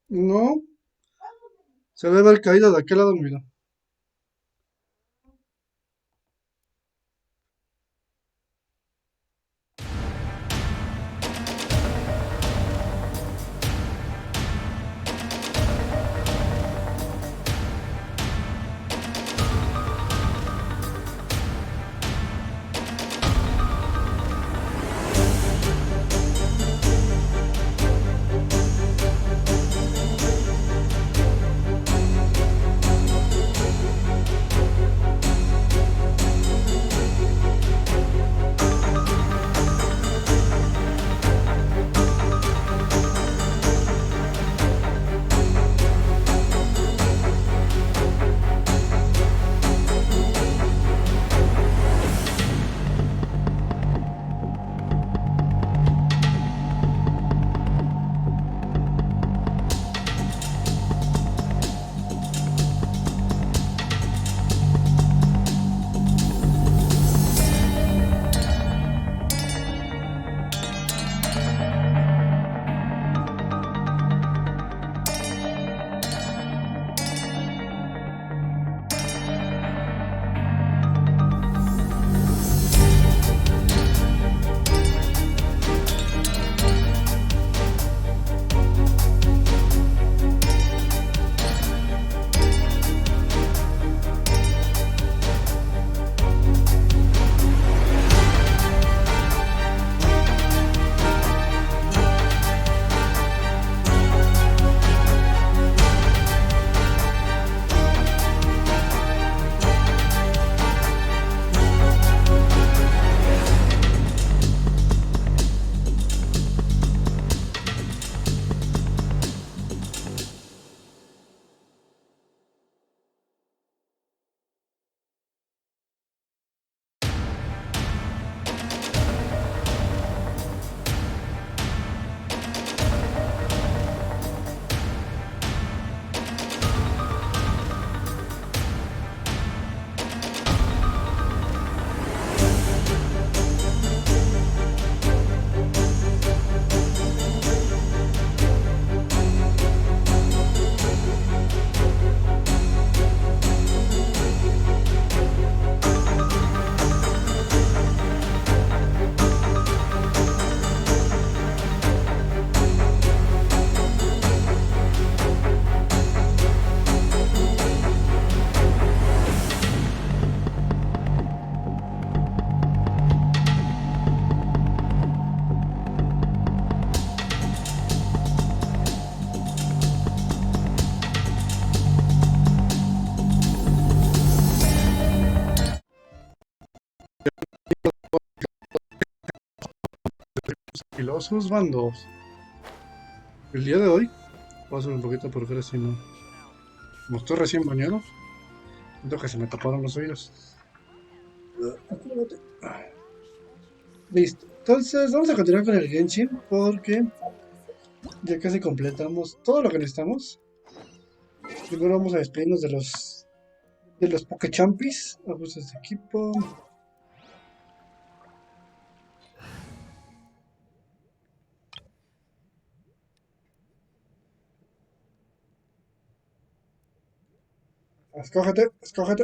No, se debe haber caído de aquel lado, mira. Filosos bandos. El día de hoy, voy a hacer un poquito por fuera si no. Como estoy recién bañado, siento que se me taparon los oídos. Listo. Entonces, vamos a continuar con el Genshin porque ya casi completamos todo lo que necesitamos. Primero vamos a despedirnos de los Pokechampis. Ajustes de equipo. Escógete, escógete.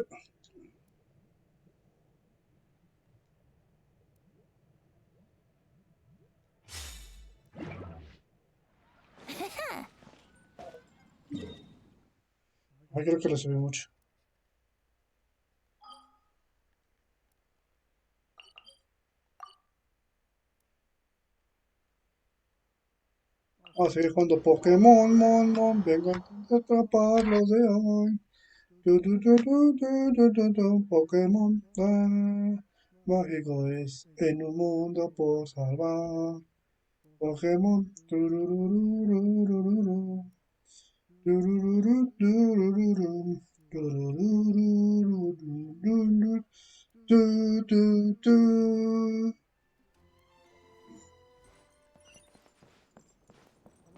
Ay, creo que lo subí mucho. Vamos a seguir jugando Pokémon, vengo a atraparlos de hoy. Pokémon, mágico es en un mundo por salvar. Pokémon, tururururururu, tururururururu, tururururururu, tu, tu, tu.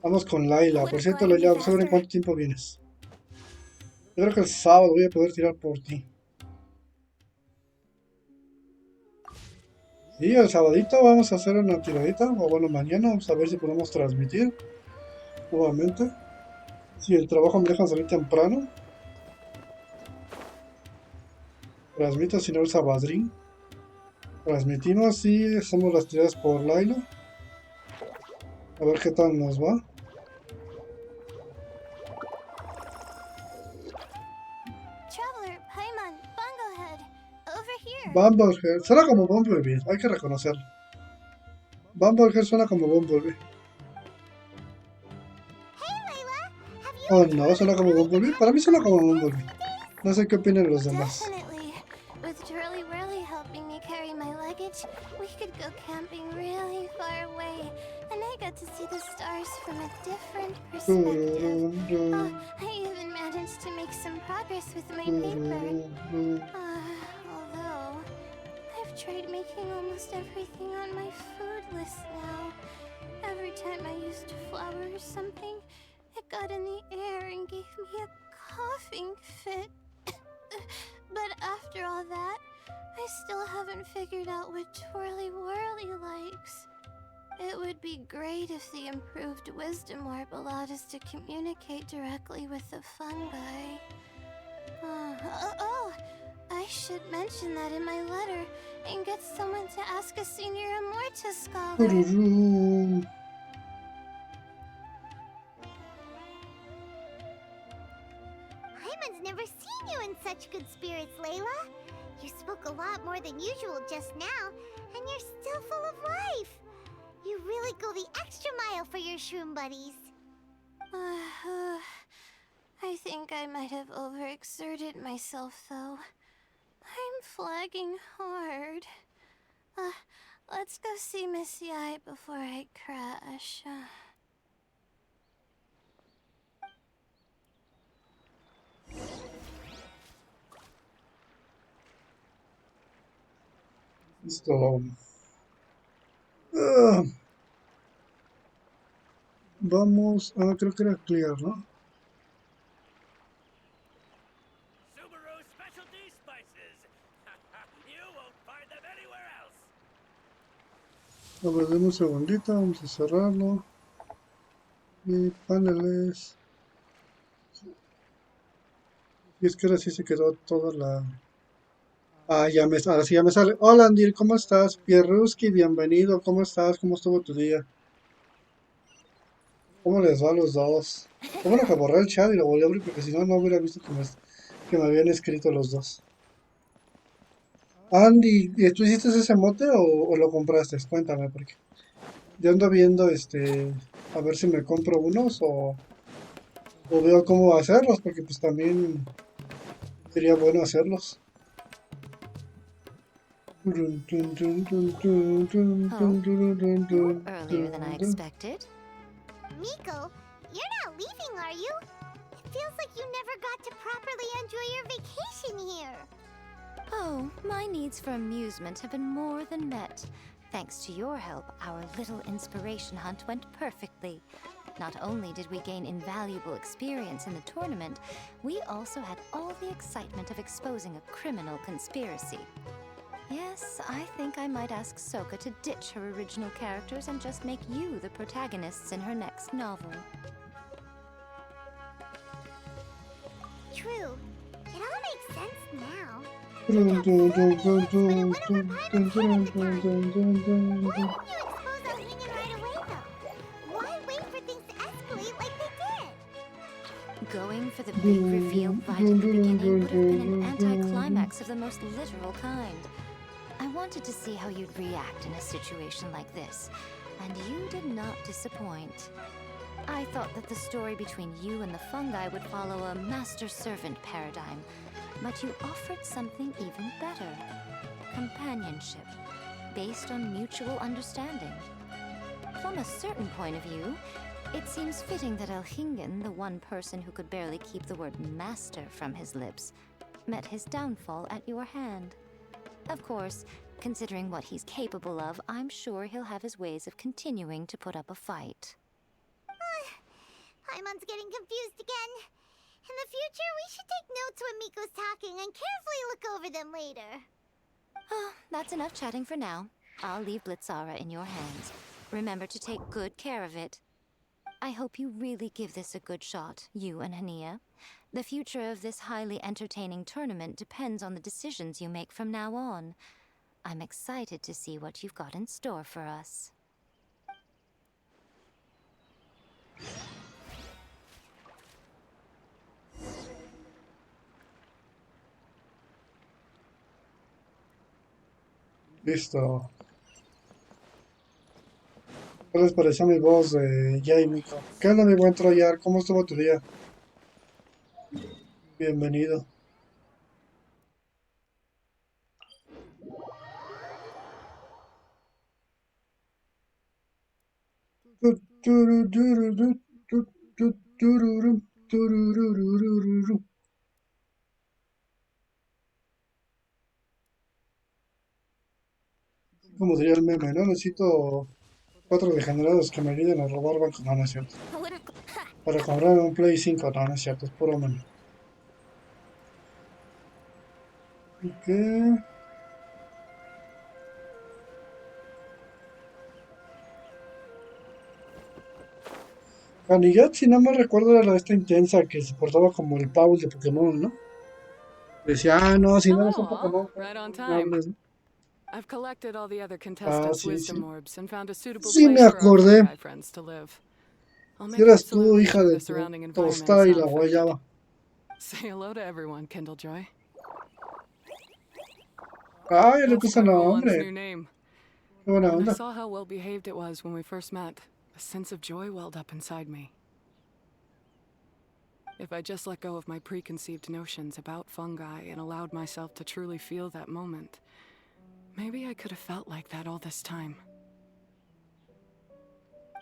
Vamos con Laila. Por cierto, Laila, vamos a ver en cuánto tiempo vienes. Yo creo que el sábado voy a poder tirar por ti. Y el sabadito vamos a hacer una tiradita, o bueno, mañana vamos a ver si podemos transmitir. nuevamente. Si el trabajo me deja salir temprano, transmito si no el sabadrín. Transmitimos y hacemos las tiradas por Lailo. A ver qué tal nos va. Traveler, Paimon, Bunglehead, over here. Bumblehead. Suena como Bumblebee, hay que reconocerlo. Bumblehead suena como Bumblebee. Hey, Layla, have you Oh and no, suena como Twirly Bumblebee. been Para mí having suena fun como with the boys Bumblebee. these No sé qué opinan los demás. Definitely. With Twirly Whirly helping me carry my luggage, we could go camping really far away, and I got to see the stars from a different perspective. Oh, I even managed to make some progress with my paper. Although, I've tried making almost everything on my food list now. Every time I used flour or something, it got in the air and gave me a coughing fit. But after all that, I still haven't figured out what Twirly Whirly likes. It would be great if the improved wisdom orb allowed us to communicate directly with the fungi. I should mention that in my letter and get someone to ask a senior Immortus scholar. Hyman's never seen you in such good spirits, Layla. You spoke a lot more than usual just now, and you're still full of life. You really go the extra mile for your shroom buddies. I think I might have overexerted myself, though. I'm flagging hard. Let's go see Missy Eye before I crash. Listo. Ah, vamos a, creo que era clear, ¿no? A ver, denme un segundito, vamos a cerrarlo. Y paneles. Y es que ahora sí se quedó toda la... Ah, ahora sí ya me sale. Hola Andir, ¿cómo estás? Pierruski, bienvenido, ¿cómo estás? ¿Cómo estuvo tu día? ¿Cómo les va a los dos? Qué bueno que borré el chat y lo volví a abrir porque si no, no hubiera visto que me habían escrito los dos. Andy, ¿y tú hiciste ese mote o lo compraste? Cuéntame, porque yo ando viendo a ver si me compro unos o veo cómo hacerlos, porque pues también sería bueno hacerlos. Oh, you're earlier than I expected. Miko, you're not leaving, are you? It feels like you never got to properly enjoy your vacation here. Oh, my needs for amusement have been more than met. Thanks to your help, our little inspiration hunt went perfectly. Not only did we gain invaluable experience in the tournament, we also had all the excitement of exposing a criminal conspiracy. Yes, I think I might ask Soka to ditch her original characters and just make you the protagonists in her next novel. True. It all makes sense now. You got so many hits, but it went over Paimon's head at the time. Why didn't you expose Olviden right away, though? Why wait for things to escalate like they did? Going for the big reveal right at the beginning would have been an anticlimax of the most literal kind. I wanted to see how you'd react in a situation like this, and you did not disappoint. I thought that the story between you and the fungi would follow a master-servant paradigm, but you offered something even better. Companionship, based on mutual understanding. From a certain point of view, it seems fitting that Elhingen, the one person who could barely keep the word master from his lips, met his downfall at your hand. Of course, considering what he's capable of, I'm sure he'll have his ways of continuing to put up a fight. Paimon's getting confused again. In the future, we should take notes when Miko's talking and carefully look over them later. Oh, that's enough chatting for now. I'll leave Blitzara in your hands. Remember to take good care of it. I hope you really give this a good shot, you and Hania. The future of this highly entertaining tournament depends on the decisions you make from now on. I'm excited to see what you've got in store for us. Listo. ¿Qué les pareció mi voz de Jamie? ¿Qué onda, mi buen Troyar? ¿Cómo estuvo tu día? Bienvenido. Como diría el meme, ¿no? Necesito 4 degenerados que me ayuden a robar bancos. No, no es cierto. Para comprar un Play 5, no, no es cierto, es puro meme. ¿Qué? Anigat, si no me recuerdo, era la esta intensa que se portaba como el Paul de Pokémon, ¿no? Decía, no, si no eres un Pokémon, Right on no time. hables. I've collected all the other contestants' sí, wisdom sí. orbs and found a suitable Sí, me place for our acordé. fungi friends to live. I'll Si make eras a tú, hija salutation of de the tu surrounding environment tostada y sound la effective. guayaba. Say hello to everyone, Kindlejoy. Ah, ya le That's puse Pyro One's nombre. new name. Qué buena When I onda. saw how well behaved it was when we first met, a sense of joy welled up inside me. If I just let go of my preconceived notions about fungi and allowed myself to truly feel that moment, maybe I could have felt like that all this time.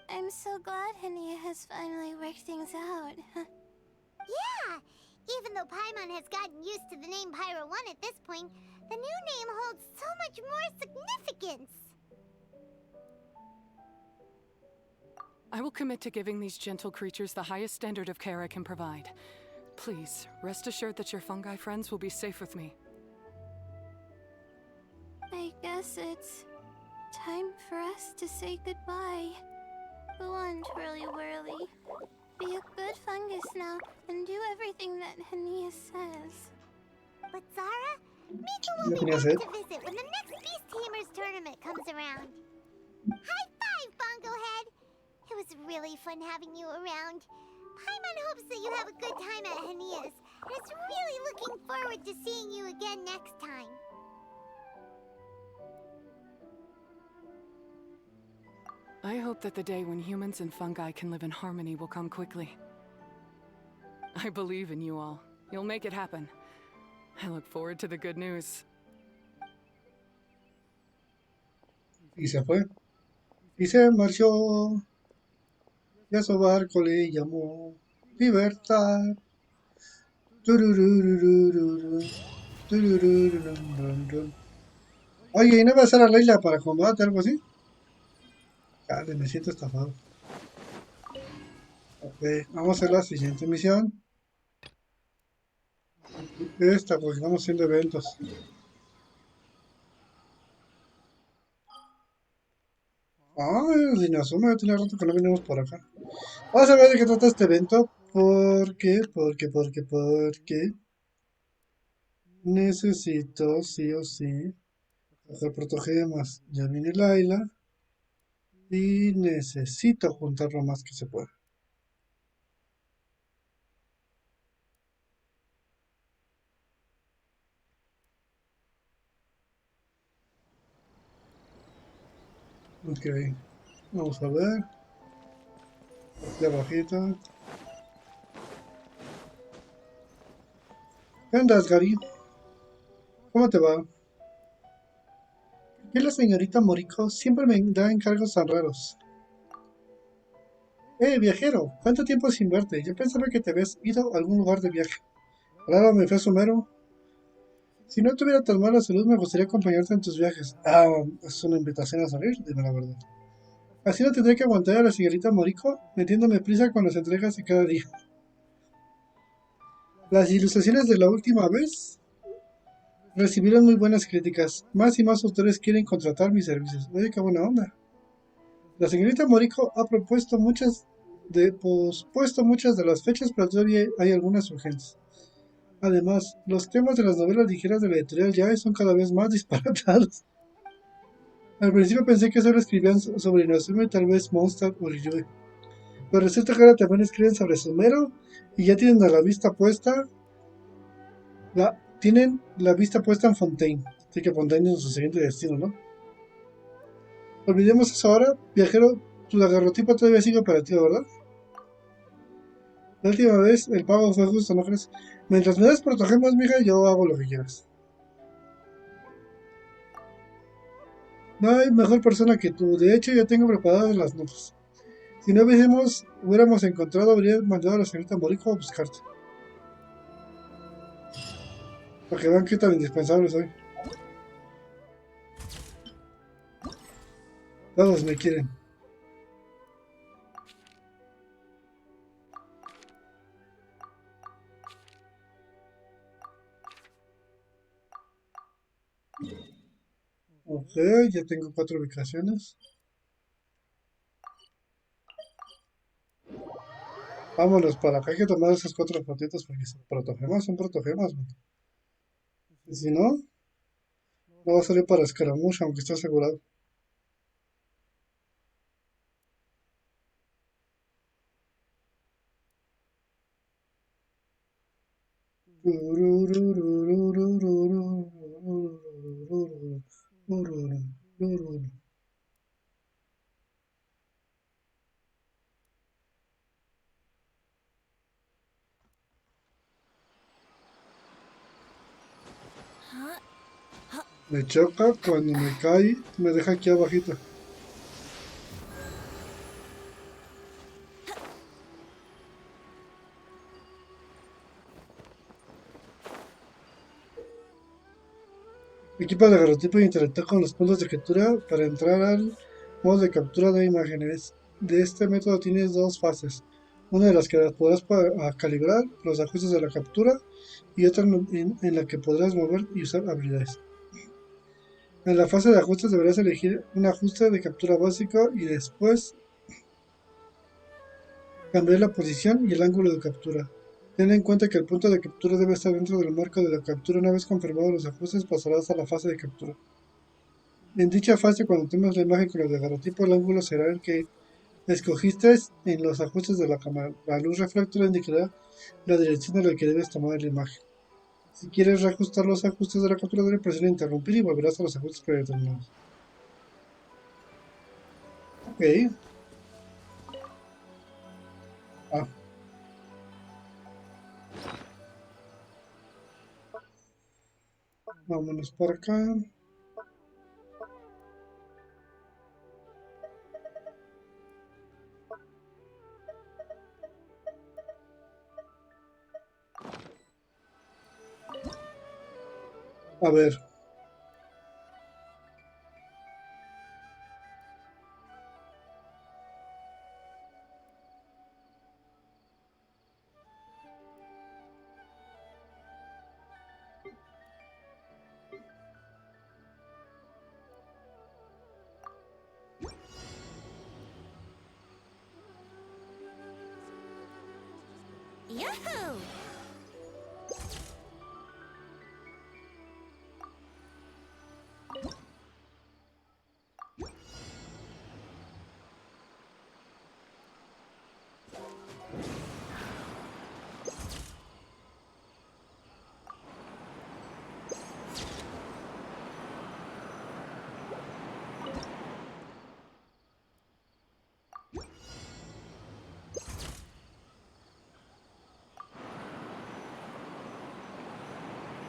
I'm so glad Hania has finally worked things out. Yeah! Even though Paimon has gotten used to the name Pyro 1 at this point, the new name holds so much more significance! I will commit to giving these gentle creatures the highest standard of care I can provide. Please, rest assured that your fungi friends will be safe with me. I guess it's time for us to say goodbye. Go on, Twirly Whirly. Be a good fungus now and do everything that Hania says. But Zara, maybe ¿Ya we'll be tenías back sed? to visit when the next Beast Tamers tournament comes around. High five, Bongo Head! It was really fun having you around. Paimon hopes that you have a good time at Hania's, and is really looking forward to seeing you again next time. I hope that the day when humans and fungi can live in harmony will come quickly. I believe in you all. You'll make it happen. I look forward to the good news. Y se fue. Y se marchó. Y a su barco le llamó Libertad. Tururururururu, tururururururu. Oye, ¿y no va a ser a Leila para combate algo así? Dale, me siento estafado. Ok, vamos a hacer la siguiente misión. Esta, porque estamos haciendo eventos. Ay, el Inazuma, ya tenía rato que no venimos por acá. Vamos a ver de qué trata este evento. Porque necesito, sí o sí, coger protogemas. Ya viene Laila. Y necesito juntar lo más que se pueda. Ok, vamos a ver. Aquí abajito. ¿Qué andas, Gary? ¿Cómo te va? ¿Qué la señorita Moriko siempre me da encargos tan raros? Viajero, ¿cuánto tiempo sin verte? Yo pensaba que te habías ido a algún lugar de viaje. Ahora me fue Sumero. Si no tuviera tan mala salud, me gustaría acompañarte en tus viajes. Ah, es una invitación a salir, dime la verdad. Así no tendré que aguantar a la señorita Moriko metiéndome prisa con las entregas de cada día. Las ilustraciones de la última vez recibieron muy buenas críticas. Más y más autores quieren contratar mis servicios. Oye, qué buena onda. La señorita Moriko ha propuesto muchas pospuesto muchas de las fechas, pero todavía hay algunas urgentes. Además, los temas de las novelas ligeras de la editorial ya son cada vez más disparatados. Al principio pensé que solo escribían sobre Inazuma y tal vez Monster o Ryue, pero resulta que ahora también escriben sobre Sumero y ya tienen a la vista puesta tienen la vista puesta en Fontaine. Así que Fontaine es su siguiente destino, ¿no? Olvidemos eso ahora, viajero, tu daguerrotipo todavía sigue operativo, ¿verdad? La última vez el pago fue justo, ¿no crees? Mientras me das protogemas, mija, yo hago lo que quieras. No hay mejor persona que tú. De hecho, ya tengo preparadas las notas. Si no hubiéramos encontrado, habría mandado a la señorita Moriko a buscarte. Para que vean qué tan indispensable soy. Todos me quieren. Ok, ya tengo 4 ubicaciones. Vámonos para acá. Hay que tomar esas 4 fotitos porque son protogemas, man. Y si no, no va a salir para escaramuza, aunque esté asegurado. Me choca cuando me cae, me deja aquí abajito. Equipa el agarrotipo y interactúa con los puntos de captura para entrar al modo de captura de imágenes. De este método tienes 2 fases. Una de las que podrás calibrar los ajustes de la captura y otra en la que podrás mover y usar habilidades. En la fase de ajustes deberás elegir un ajuste de captura básico y después cambiar la posición y el ángulo de captura. Ten en cuenta que el punto de captura debe estar dentro del marco de la captura. Una vez confirmados los ajustes, pasarás a la fase de captura. En dicha fase, cuando tomes la imagen con el daguerrotipo, el ángulo será el que escogiste en los ajustes de la cámara. La luz reflectora indicará la dirección en la que debes tomar la imagen. Si quieres reajustar los ajustes de la capturadora, presiona interrumpir y volverás a los ajustes predeterminados. Ok. Ah, vámonos para acá. A ver. Yahoo!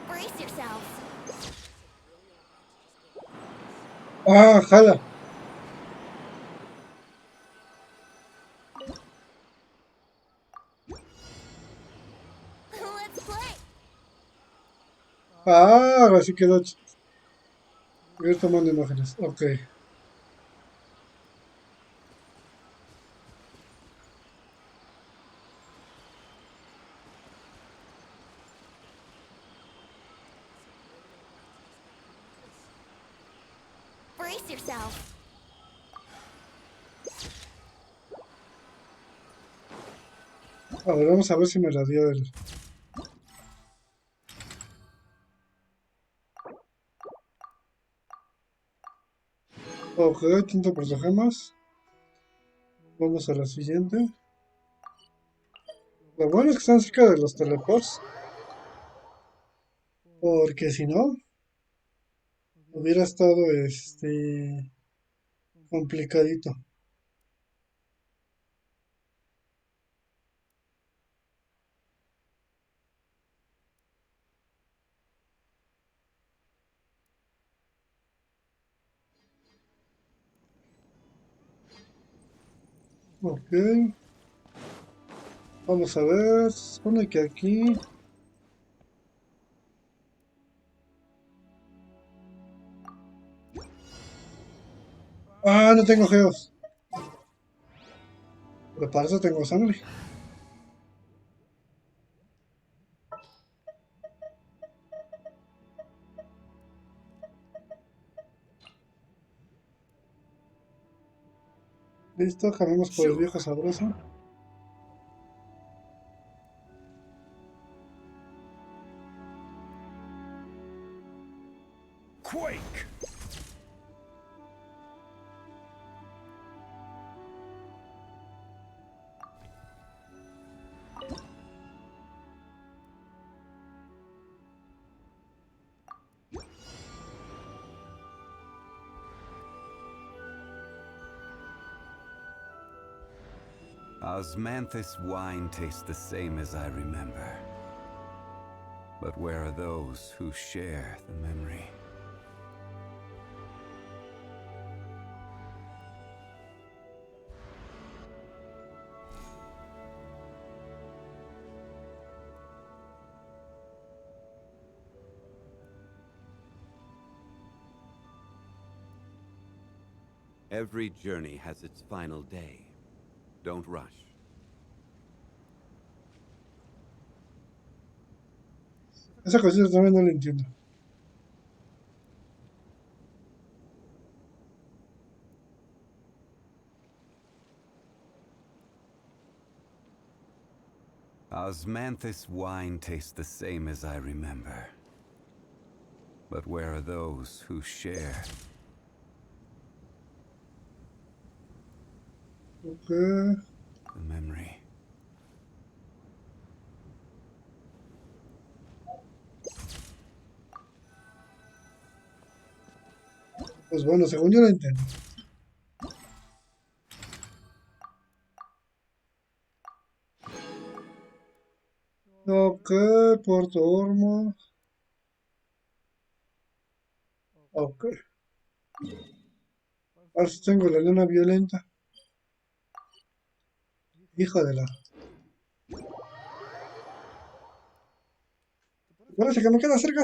Brace yourself. Ah, jala. Let's play. Ah, ahora sí quedó. Voy a ir tomando imágenes. Ok. Brace yourself. A ver, vamos a ver si me la dio él. Ok, tinto por gemas. Vamos a la siguiente. Lo bueno es que están cerca de los teleports. Porque si no, hubiera estado complicadito. Ok. Vamos a ver. Se supone que aquí. Ah, no tengo geos. Pero para eso tengo sangre. Listo, cambiamos por el viejo sabroso. Quake! Osmanthus wine tastes the same as I remember. But where are those who share the memory? Every journey has its final day. Don't rush. Esa cosita también no la entiendo. Osmanthus wine tastes the same as I remember. But where are those who share? Ok. The memory. Pues bueno, según yo la entiendo. Ok, Puerto Ormo. Ok. Ahora sí tengo la luna violenta. Hijo de la. Parece que me queda cerca.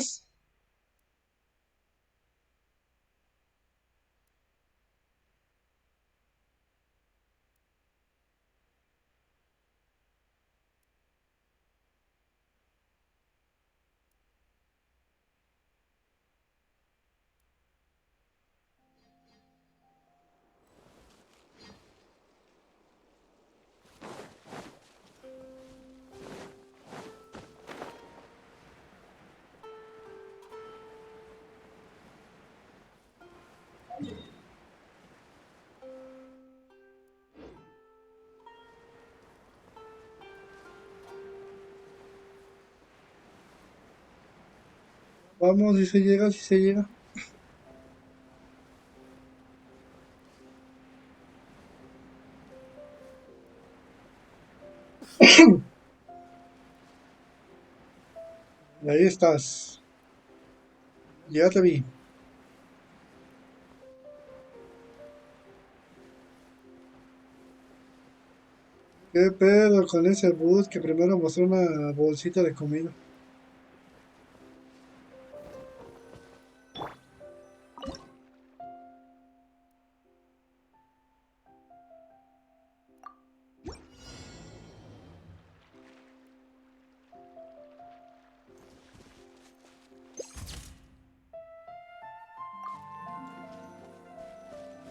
Vamos, si se llega, si se llega. Ahí estás. Ya te vi. ¿Qué pedo con ese bus que primero mostró una bolsita de comida?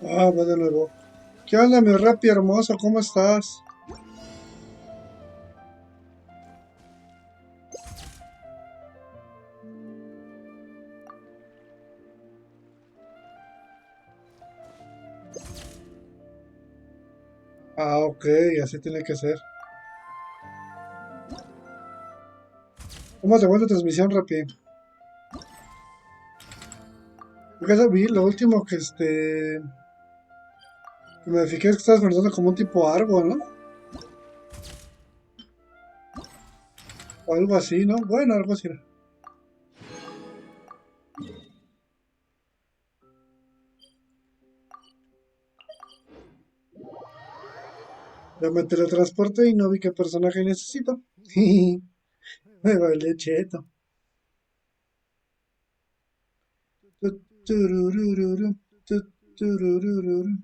Ah, va de nuevo. ¿Qué onda, mi rapi hermoso? ¿Cómo estás? Ah, ok, así tiene que ser. ¿Cómo te vuelve transmisión rápido? Porque eso vi, lo último que me fijé es que estabas conectando como un tipo árbol, ¿no? O algo así, ¿no? Bueno, algo así era. Ya me teletransporté y no vi qué personaje necesito. Me vale cheto. Tu, tururururu, tu, tururururu.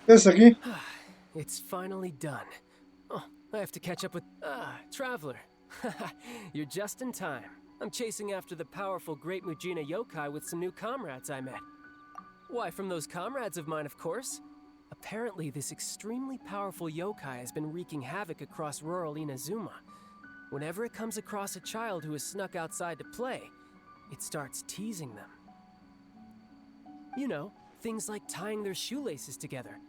¿Qué es aquí? It's finally done. Oh, I have to catch up with... Traveler. You're just in time. I'm chasing after the powerful Great Mujina yokai with some new comrades I met. Why, from those comrades of mine, of course. Apparently, this extremely powerful yokai has been wreaking havoc across rural Inazuma. Whenever it comes across a child who has snuck outside to play, it starts teasing them. You know, things like tying their shoelaces together,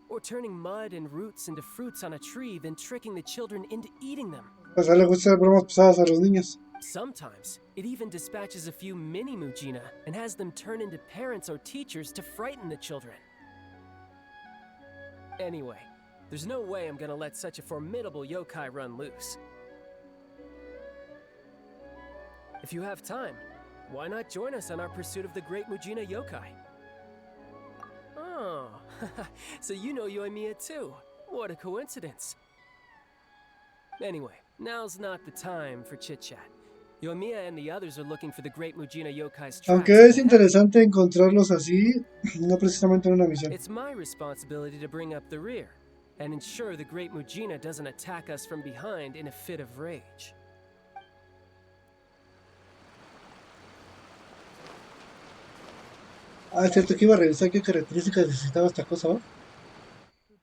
or turning mud and roots into fruits on a tree, then tricking the children into eating them. Pues a él le gusta hacer bromas pesadas a los niños. Sometimes, it even dispatches a few mini Mujina and has them turn into parents or teachers to frighten the children. Anyway, there's no way I'm gonna let such a formidable yokai run loose. If you have time, why not join us on our pursuit of the Great Mujina yokai? Oh, so you know Yoimiya too. What a coincidence. Anyway, now's not the time for chit-chat. Yoimiya and the others are looking for the Great Mujina yokai's tracks. Aunque es interesante encontrarlos así, no precisamente en una misión. It's my responsibility to bring up the rear and ensure the Great Mujina doesn't attack us from behind in a fit of rage. Ah, es cierto que iba a revisar qué características necesitaba esta cosa, ¿no?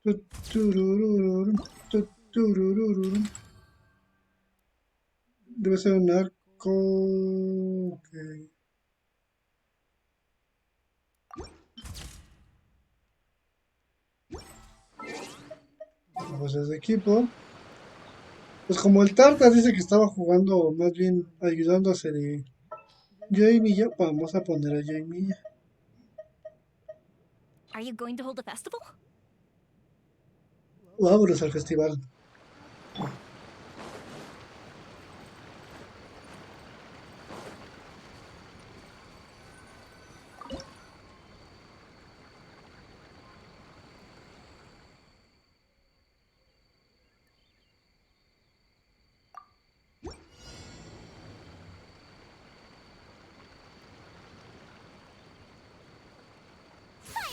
Tu, turururu, tu, turururu. Debe ser un arco. Ok. Cosas de equipo. Pues como el Tartas dice que estaba jugando, o más bien ayudándose de Yoimiya, vamos a poner a Yoimiya. Are you going to hold a festival? Vámonos al festival.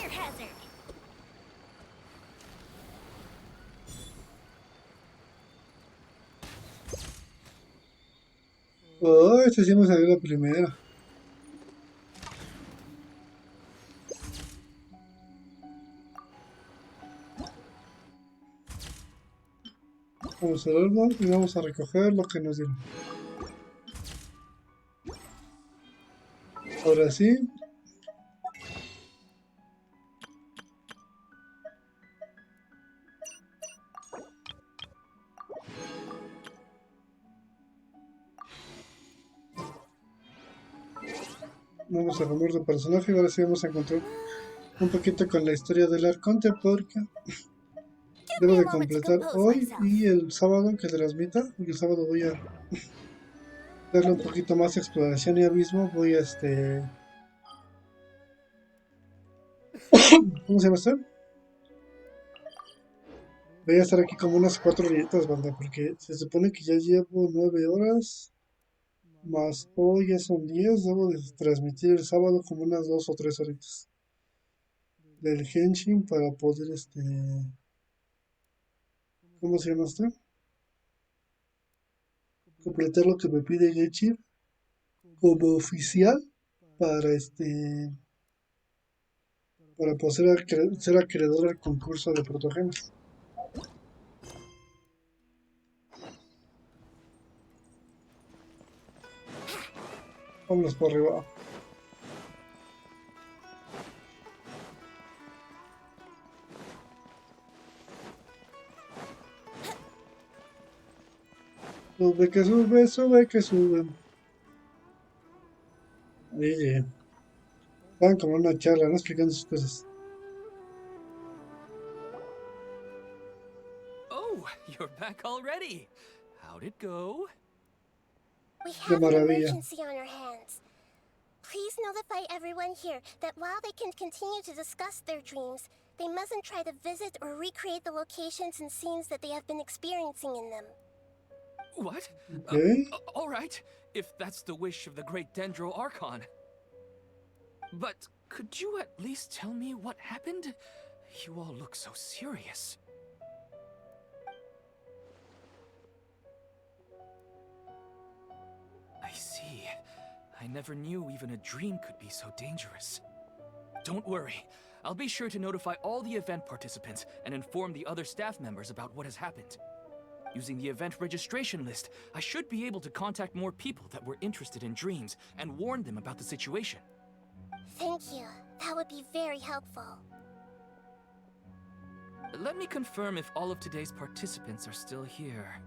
Fire hazard! Oh, este sí me salió la primera. Vamos al árbol y vamos a recoger lo que nos dieron. Ahora sí. Vamos a remover de personaje y ahora sí vamos a encontrar un poquito con la historia del Arconte porque debo de completar hoy y el sábado que transmita, porque el sábado voy a darle un poquito más de exploración y abismo, voy a ¿cómo se llama esto? Voy a estar aquí como unas 4 horitas, banda, porque se supone que ya llevo 9 horas, más hoy ya son 10, debo de transmitir el sábado como unas 2 o 3 horitas del Genshin para poder ¿cómo se llama esto? Completar lo que me pide Genshin como oficial para para poder ser acreedor al concurso de protogemas. Vámonos por arriba. Sube que sube, sube que sube. Oye, van como una charla, ¿no? Explicando sus cosas. Oh, you're back already. How'd it go? We De have an maravilla. emergency on our hands. Please notify everyone here that while they can continue to discuss their dreams, they mustn't try to visit or recreate the locations and scenes that they have been experiencing in them. What? Okay. All right, if that's the wish of the great Dendro Archon. But could you at least tell me what happened? You all look so serious. I see. I never knew even a dream could be so dangerous. Don't worry. I'll be sure to notify all the event participants and inform the other staff members about what has happened. Using the event registration list, I should be able to contact more people that were interested in dreams and warn them about the situation. Thank you. That would be very helpful. Let me confirm if all of today's participants are still here.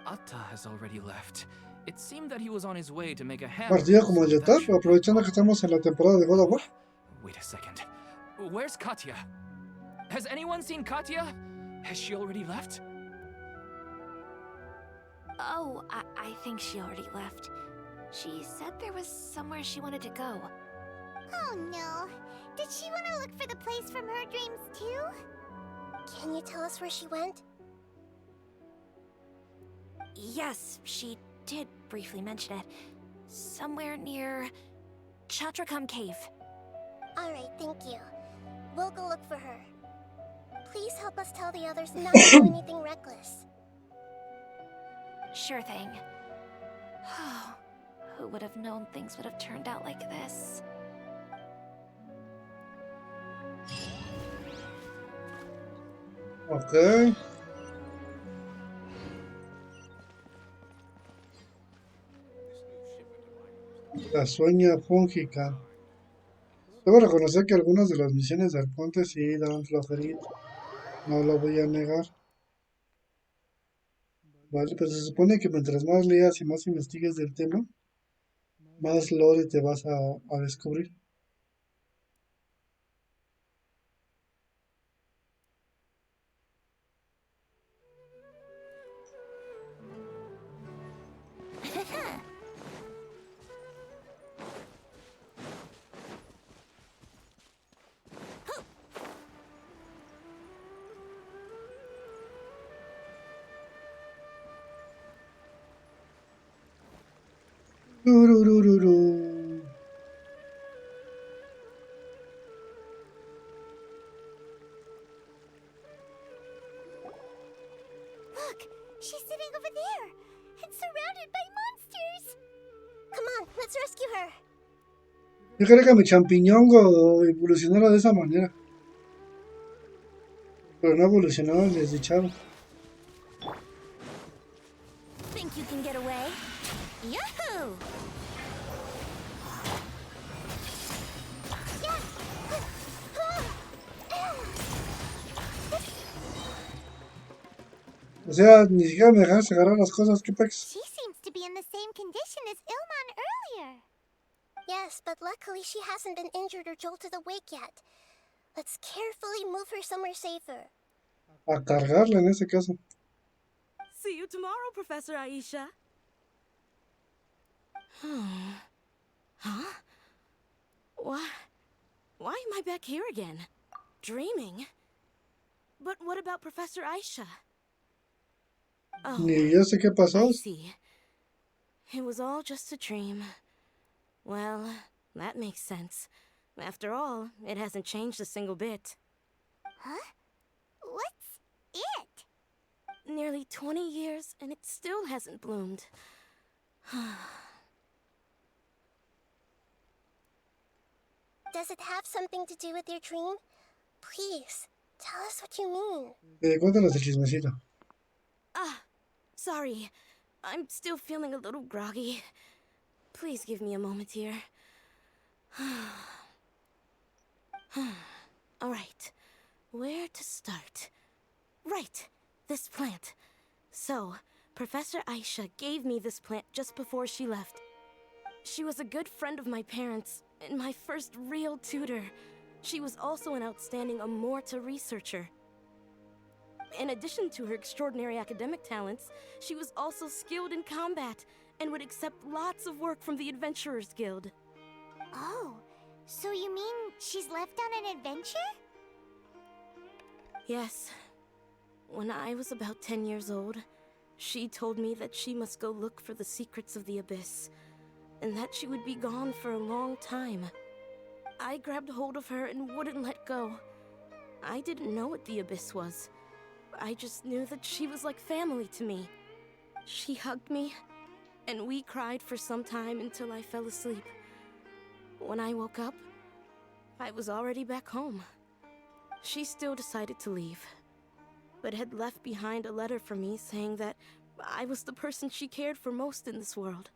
Atta has already left. It seemed that he was on his way to make a hammer. Partido como so el that Yotar, should be aprovechando que all. estamos en la temporada de God of War. Wait a second. Where's Katya? Has anyone seen Katya? Has she already left? Oh, I think she already left. She said there was somewhere she wanted to go. Oh no. Did she want to look for the place from her dreams too? Can you tell us where she went? Yes, she did briefly mention it. Somewhere near Chatrakam Cave. Alright, thank you. We'll go look for her. Please help us tell the others not to do anything reckless. Sure thing. Who would have known things would have turned out like this? Ok. La sueña fúngica. Debo reconocer que algunas de las misiones del puente sí dan flojerita. No lo voy a negar. Vale, pero se supone que mientras más leas y más investigues del tema, más lore te vas a descubrir. Tururururu. Look! She's sitting over there! And surrounded by monsters! Come on, let's rescue her! Yo quería que mi champiñongo evolucionara de esa manera. Pero no evolucionó el desdichado. Think you can get away? Yahoo! O sea, ni siquiera me dejaste agarrar las cosas, qué pex. She seems to be in the same condition as Ilman earlier. Yes, but luckily she hasn't been injured or jolted awake yet. Let's carefully move her somewhere safer. A cargarla en ese caso. See you tomorrow, Professor Aisha. Huh? Why am I back here again? Dreaming? But what about Professor Aisha? Oh, Ni yo sé qué pasó. I see. It was all just a dream. Well, that makes sense. After all, it hasn't changed a single bit. Huh? What's it? Nearly 20 years, and it still hasn't bloomed. Does it have something to do with your dream? Please, tell us what you mean. Cuéntanos el chismecito. Sorry. I'm still feeling a little groggy. Please give me a moment here. Alright, where to start? Right, this plant. So, Professor Aisha gave me this plant just before she left. She was a good friend of my parents, and my first real tutor. She was also an outstanding Amorta researcher. In addition to her extraordinary academic talents, she was also skilled in combat, and would accept lots of work from the Adventurers Guild. Oh, so you mean she's left on an adventure? Yes. When I was about 10 years old, she told me that she must go look for the secrets of the Abyss, and that she would be gone for a long time. I grabbed hold of her and wouldn't let go. I didn't know what the Abyss was. I just knew that she was like family to me. She hugged me, and we cried for some time until I fell asleep. When I woke up, I was already back home. She still decided to leave, but had left behind a letter for me saying that I was the person she cared for most in this world.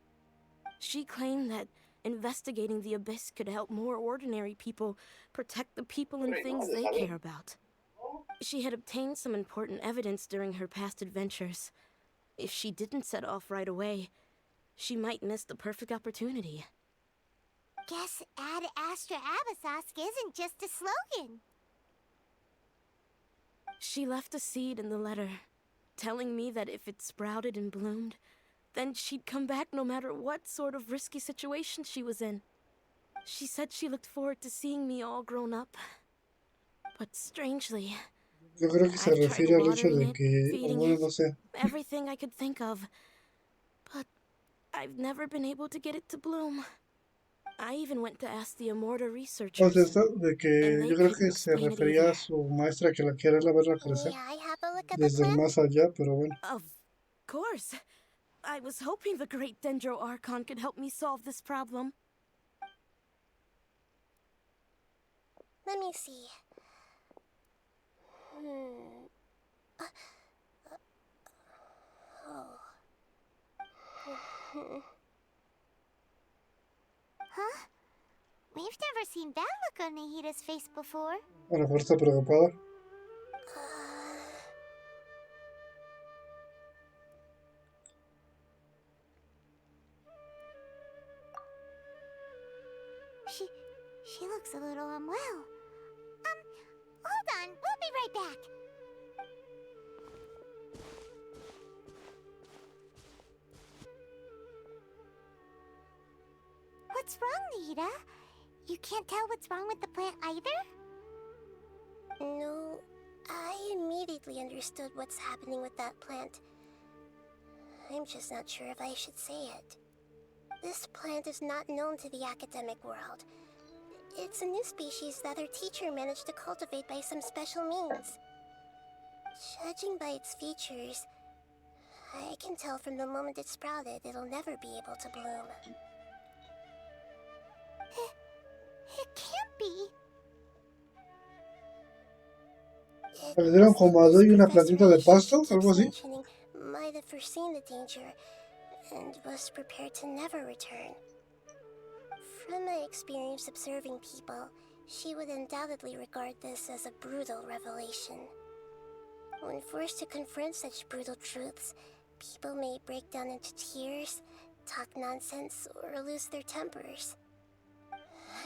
She claimed that investigating the Abyss could help more ordinary people protect the people and things they care about. She had obtained some important evidence during her past adventures. If she didn't set off right away, she might miss the perfect opportunity. Guess Ad Astra Abyssosque isn't just a slogan. She left a seed in the letter, telling me that if it sprouted and bloomed, then she'd come back no matter what sort of risky situation she was in. She said she looked forward to seeing me all grown up. But strangely, Yo creo que se I've tried refiere al hecho watering de it, que, o feeding bueno, it, no sé. everything I could think of. But I've never been able to get it to bloom. I even went to ask the Amorta O sea, researchers, esto de and que they yo creo couldn't que se explain it refería either. a su maestra que la quiere verla crecer May I have a look at the desde el plant? más allá, pero bueno. Of course. I was hoping the great Dendro Archon could help me solve this problem. Let me see. Huh? We've never seen that look on Nahida's face before. A lo mejor está preocupada. She looks a little unwell. Hold on, we'll be right back. What's wrong, Nahida? You can't tell what's wrong with the plant either? No, I immediately understood what's happening with that plant. I'm just not sure if I should say it. This plant is not known to the academic world. It's a new species that our teacher managed to cultivate by some special means. Judging by its features, I can tell from the moment it sprouted it'll never be able to bloom. It can't be. Le dieron como a doy una plantita de pasto, algo así. Might have foreseen the danger and was prepared to never return. From my experience observing people, she would undoubtedly regard this as a brutal revelation. When forced to confront such brutal truths, people may break down into tears, talk nonsense, or lose their tempers.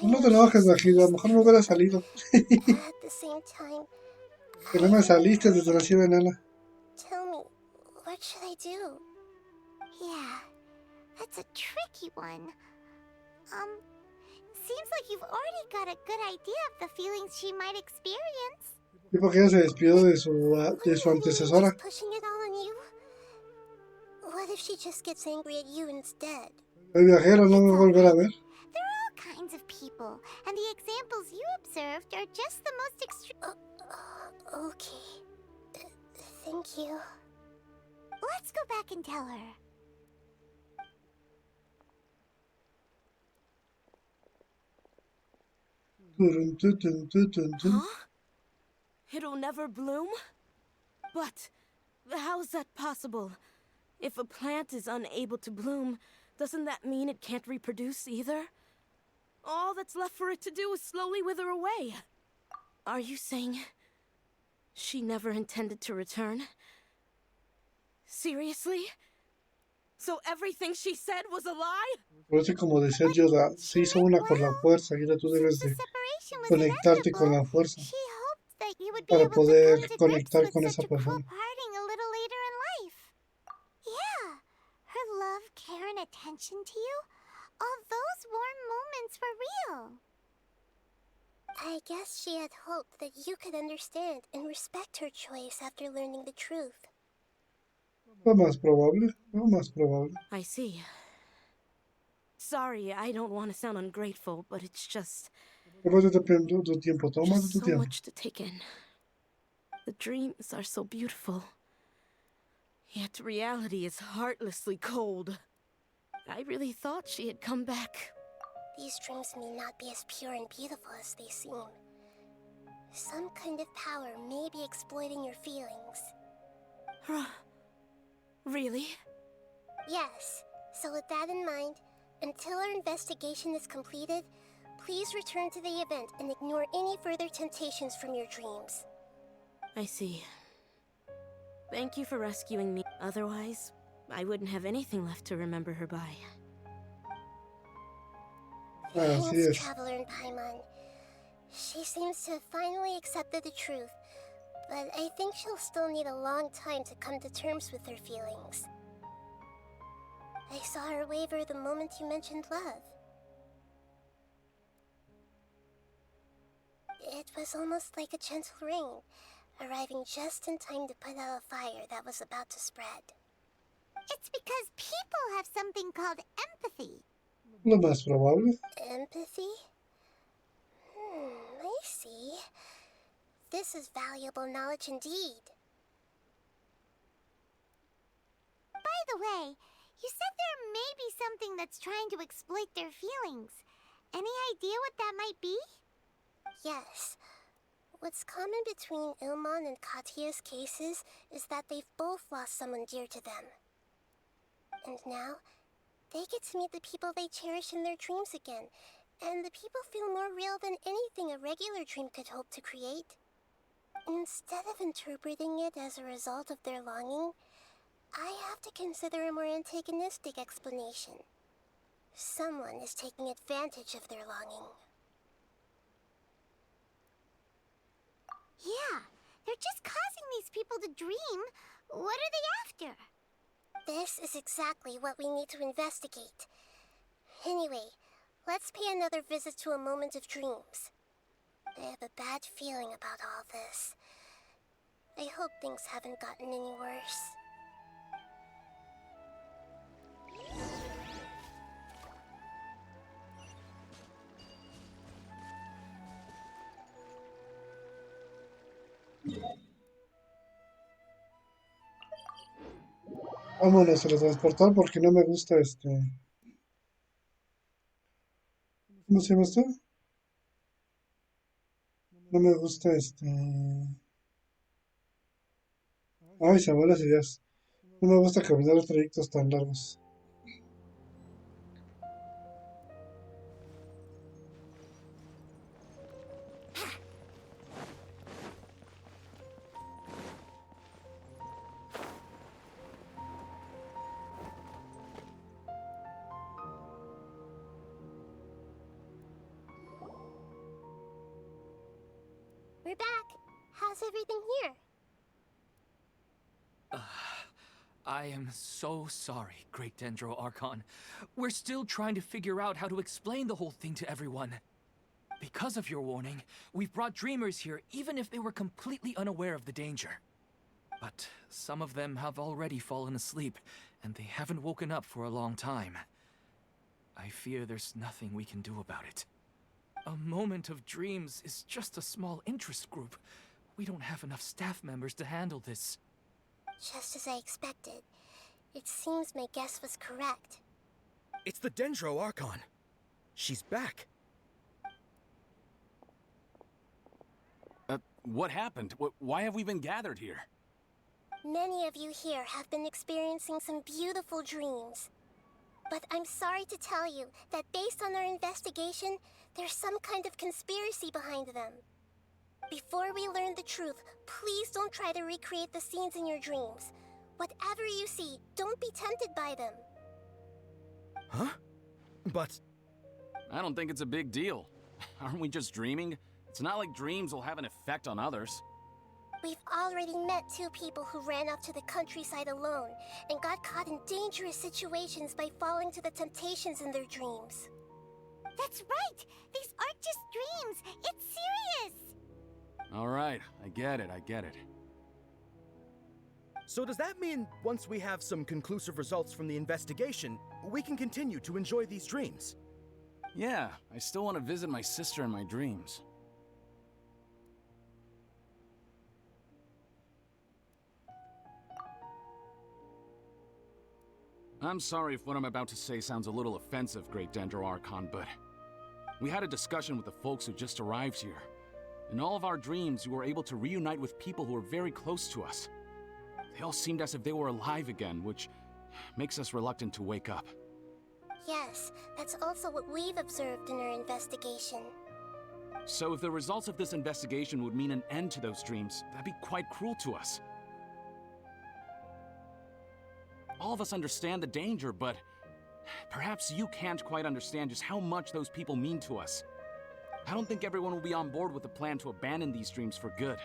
No te enojes, Najida, mejor no hubiera salido. At the same time, Que no me saliste, desgraciada enana. tell me, what should I do? Yeah, that's a tricky one. Seems like you've already got a good idea of the feelings she might experience. Y porque ella se despidió de su antecesora. Just pushing it all on you? What if she just gets angry at you instead? El viajero no me volverá a ver. There are all kinds of people, and the examples you observed are just the most extreme. Okay. Thank you. Let's go back and tell her. Huh? It'll never bloom? But how's that possible? If a plant is unable to bloom, doesn't that mean it can't reproduce either? All that's left for it to do is slowly wither away. Are you saying she never intended to return? Seriously? So everything she said was a lie? Por eso, como decía Yoda, se hizo una por la fuerza y ahora tú debes de conectarte con la fuerza She hoped that you would be para able to poder come to grips conectar with con such esa a cruel persona. parting a little later in life. Yeah, her love, care, and attention to you, all those warm moments were real. I guess she had hoped that you could understand and respect her choice after learning the truth. Lo más probable, lo más probable. I see. Sorry, I don't want to sound ungrateful, but it's just... Tómate tu tiempo, tómate just tu so tiempo. much to take in. The dreams are so beautiful. Yet reality is heartlessly cold. I really thought she had come back. These dreams may not be as pure and beautiful as they seem. Some kind of power may be exploiting your feelings. Really? Yes. So with that in mind, until our investigation is completed, please return to the event and ignore any further temptations from your dreams. I see. Thank you for rescuing me. Otherwise, I wouldn't have anything left to remember her by. Así Thanks, es. Traveler and Paimon. She seems to have finally accepted the truth, but I think she'll still need a long time to come to terms with her feelings. I saw her waver the moment you mentioned love. It was almost like a gentle rain, arriving just in time to put out a fire that was about to spread. It's because people have something called empathy. Lo más probable. Empathy? I see. This is valuable knowledge indeed. By the way, you said there may be something that's trying to exploit their feelings. Any idea what that might be? Yes. What's common between Ilmon and Katia's cases is that they've both lost someone dear to them. And now, they get to meet the people they cherish in their dreams again, and the people feel more real than anything a regular dream could hope to create. Instead of interpreting it as a result of their longing, I have to consider a more antagonistic explanation. Someone is taking advantage of their longing. Yeah, they're just causing these people to dream. What are they after? This is exactly what we need to investigate. Anyway, let's pay another visit to a moment of dreams. I have a bad feeling about all this. I hope things haven't gotten any worse. Vámonos a teletransportar porque no me gusta ¿Cómo se llama esto? No me gusta Ay, se me van las ideas. No me gusta caminar los trayectos tan largos. We're back. How's everything here? I am so sorry, Great Dendro Archon. We're still trying to figure out how to explain the whole thing to everyone. Because of your warning, we've brought dreamers here even if they were completely unaware of the danger. But some of them have already fallen asleep, and they haven't woken up for a long time. I fear there's nothing we can do about it. A moment of dreams is just a small interest group. We don't have enough staff members to handle this. Just as I expected. It seems my guess was correct. It's the Dendro Archon. She's back. What happened? Why have we been gathered here? Many of you here have been experiencing some beautiful dreams. But I'm sorry to tell you that based on our investigation, there's some kind of conspiracy behind them. Before we learn the truth, please don't try to recreate the scenes in your dreams. Whatever you see, don't be tempted by them. Huh? But... I don't think it's a big deal. Aren't we just dreaming? It's not like dreams will have an effect on others. We've already met 2 people who ran off to the countryside alone and got caught in dangerous situations by falling to the temptations in their dreams. That's right! These aren't just dreams! It's serious! Alright, I get it. So does that mean once we have some conclusive results from the investigation, we can continue to enjoy these dreams? Yeah, I still want to visit my sister in my dreams. I'm sorry if what I'm about to say sounds a little offensive, Great Dendro Archon, but we had a discussion with the folks who just arrived here. In all of our dreams, we were able to reunite with people who were very close to us. They all seemed as if they were alive again, which makes us reluctant to wake up. Yes, that's also what we've observed in our investigation. So if the results of this investigation would mean an end to those dreams, that'd be quite cruel to us. All of us understand the danger, but perhaps you can't quite understand just how much those people mean to us. I don't think everyone will be on board with the plan to abandon these dreams for good.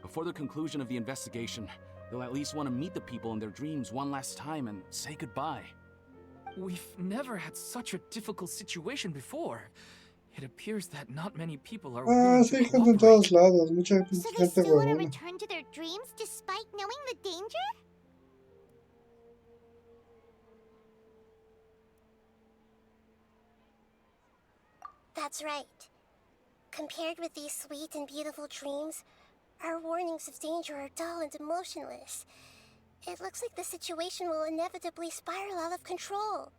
Before the conclusion of the investigation, they'll at least want to meet the people in their dreams one last time and say goodbye. We've never had such a difficult situation before. It appears that not many people are willing sí, to gente en todos cooperate. lados, mucha So they gente still want to huevona. return to their dreams despite knowing the danger? That's right. Compared with these sweet and beautiful dreams, our warnings of danger are dull and emotionless. It looks like the situation will inevitably spiral out of control.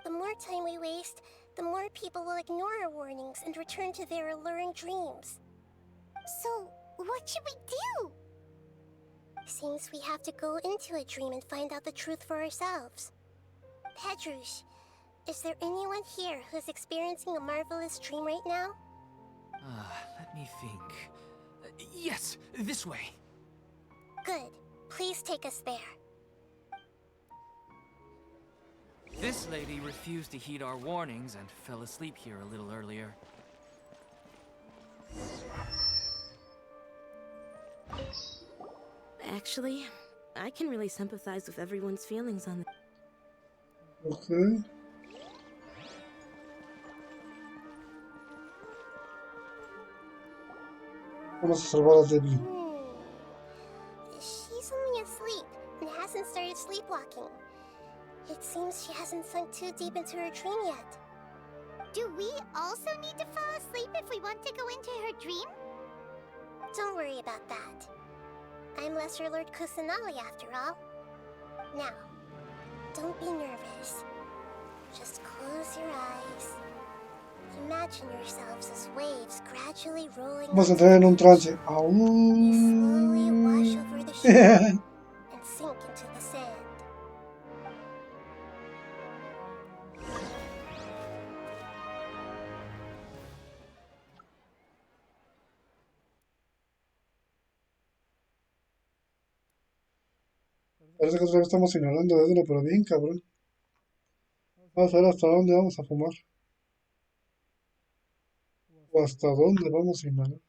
The more time we waste, the more people will ignore our warnings and return to their alluring dreams. So, what should we do? Seems we have to go into a dream and find out the truth for ourselves. Pedrush, is there anyone here who's experiencing a marvelous dream right now? Let me think. Yes, this way. Good. Please take us there. This lady refused to heed our warnings and fell asleep here a little earlier. Actually, I can really sympathize with everyone's feelings on this. Okay. Vamos a salvar a Debbie. She's only asleep and hasn't started sleepwalking. It seems she hasn't sunk too deep into her dream yet. Do we also need to fall asleep if we want to go into her dream? Don't worry about that. I'm Lesser Lord Kusanali after all. Now, don't be nervous. Just close your eyes. Imagine yourselves as waves gradually rolling. Vamos a entrar en un trance. You slowly wash over the shore and sink into the sand. Parece que otra vez estamos inhalando dedo, pero bien cabrón. Vamos a ver hasta dónde vamos a fumar. O hasta dónde vamos a inhalar.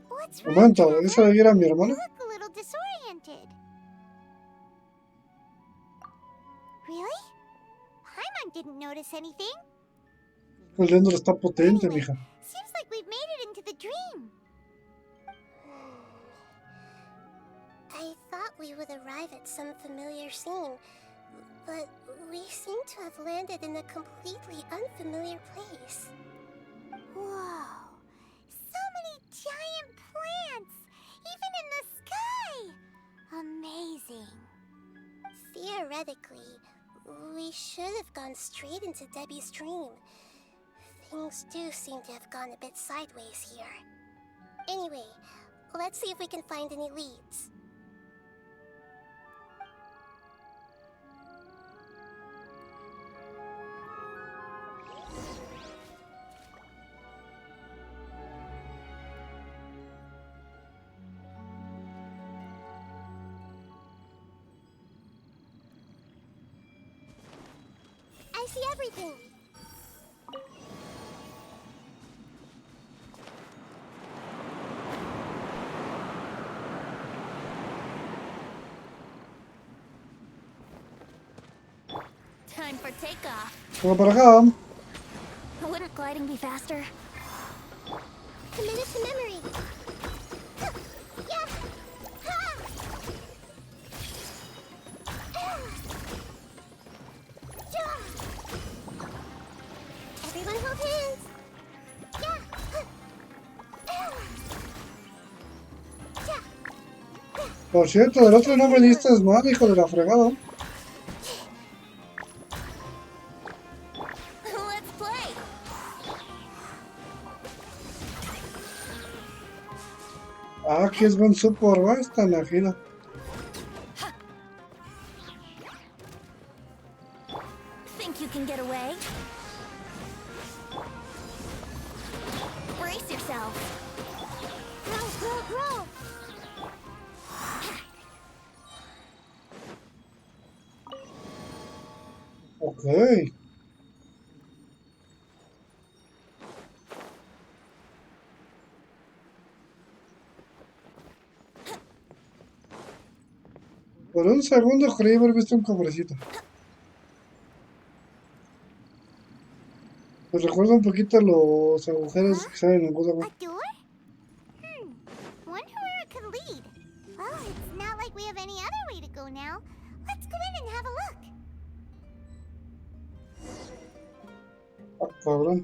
What's Un wrong, momento, Trevor? ¿esa de ahí era mi You hermana? look a little disoriented. Really? Paimon didn't notice anything. El Dendro está potente, mija. Seems like we've made it into the dream. I thought we would arrive at some familiar scene, but we seem to have landed in a completely unfamiliar place. Whoa. So many giant plants! Even in the sky! Amazing. theoretically, we should have gone straight into Debbie's dream. Things do seem to have gone a bit sideways here. Anyway, let's see if we can find any leads. I see everything. Time for takeoff. Vamos para acá. Wouldn't gliding be faster? Commit it to memory. Huh. Yeah. Ha. Yeah. Everyone hold hands. Yeah. Por cierto, del otro no me diste mal, hijo de la fregada. Let's play. Ah, aquí es buen support, va, esta imagina. Think you can get away? Brace yourself. Grow. Ok. Por un segundo creí haber visto un cofrecito. Me recuerda un poquito los agujeros que salen en algún lado. A door? Wonder where it could lead. Well, it's not like we have any other way to go now. Let's go in and have a look. Ah, cabrón.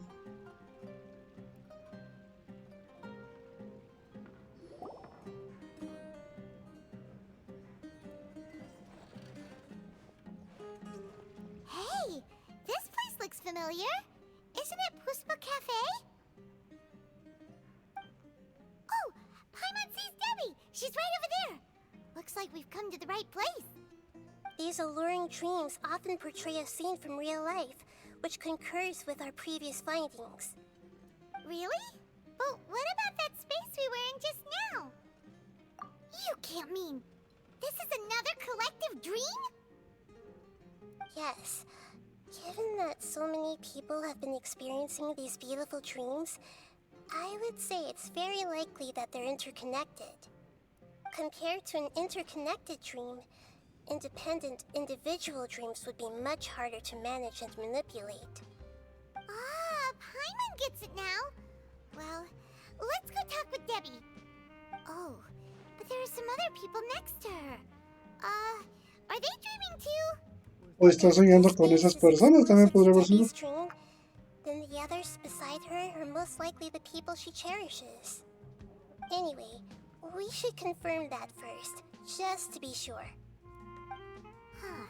Hey, this place looks familiar. Isn't it Puspa Cafe? Oh, Paimon sees Debbie. She's right over there. Looks like we've come to the right place. These alluring dreams often portray a scene from real life, which concurs with our previous findings. Really? But what about that space we were in just now? You can't mean this is another collective dream? Yes. Given that so many people have been experiencing these beautiful dreams, I would say it's very likely that they're interconnected. Compared to an interconnected dream, independent individual dreams would be much harder to manage and manipulate. Ah, Paimon gets it now. Well, let's go talk with Debbie. Oh, but there are some other people next to her. Are they dreaming too? O está soñando con esas personas, también podría haber sido. Dream, then the others beside her are most likely the people she cherishes. Anyway, we should confirm that first, just to be sure. Huh.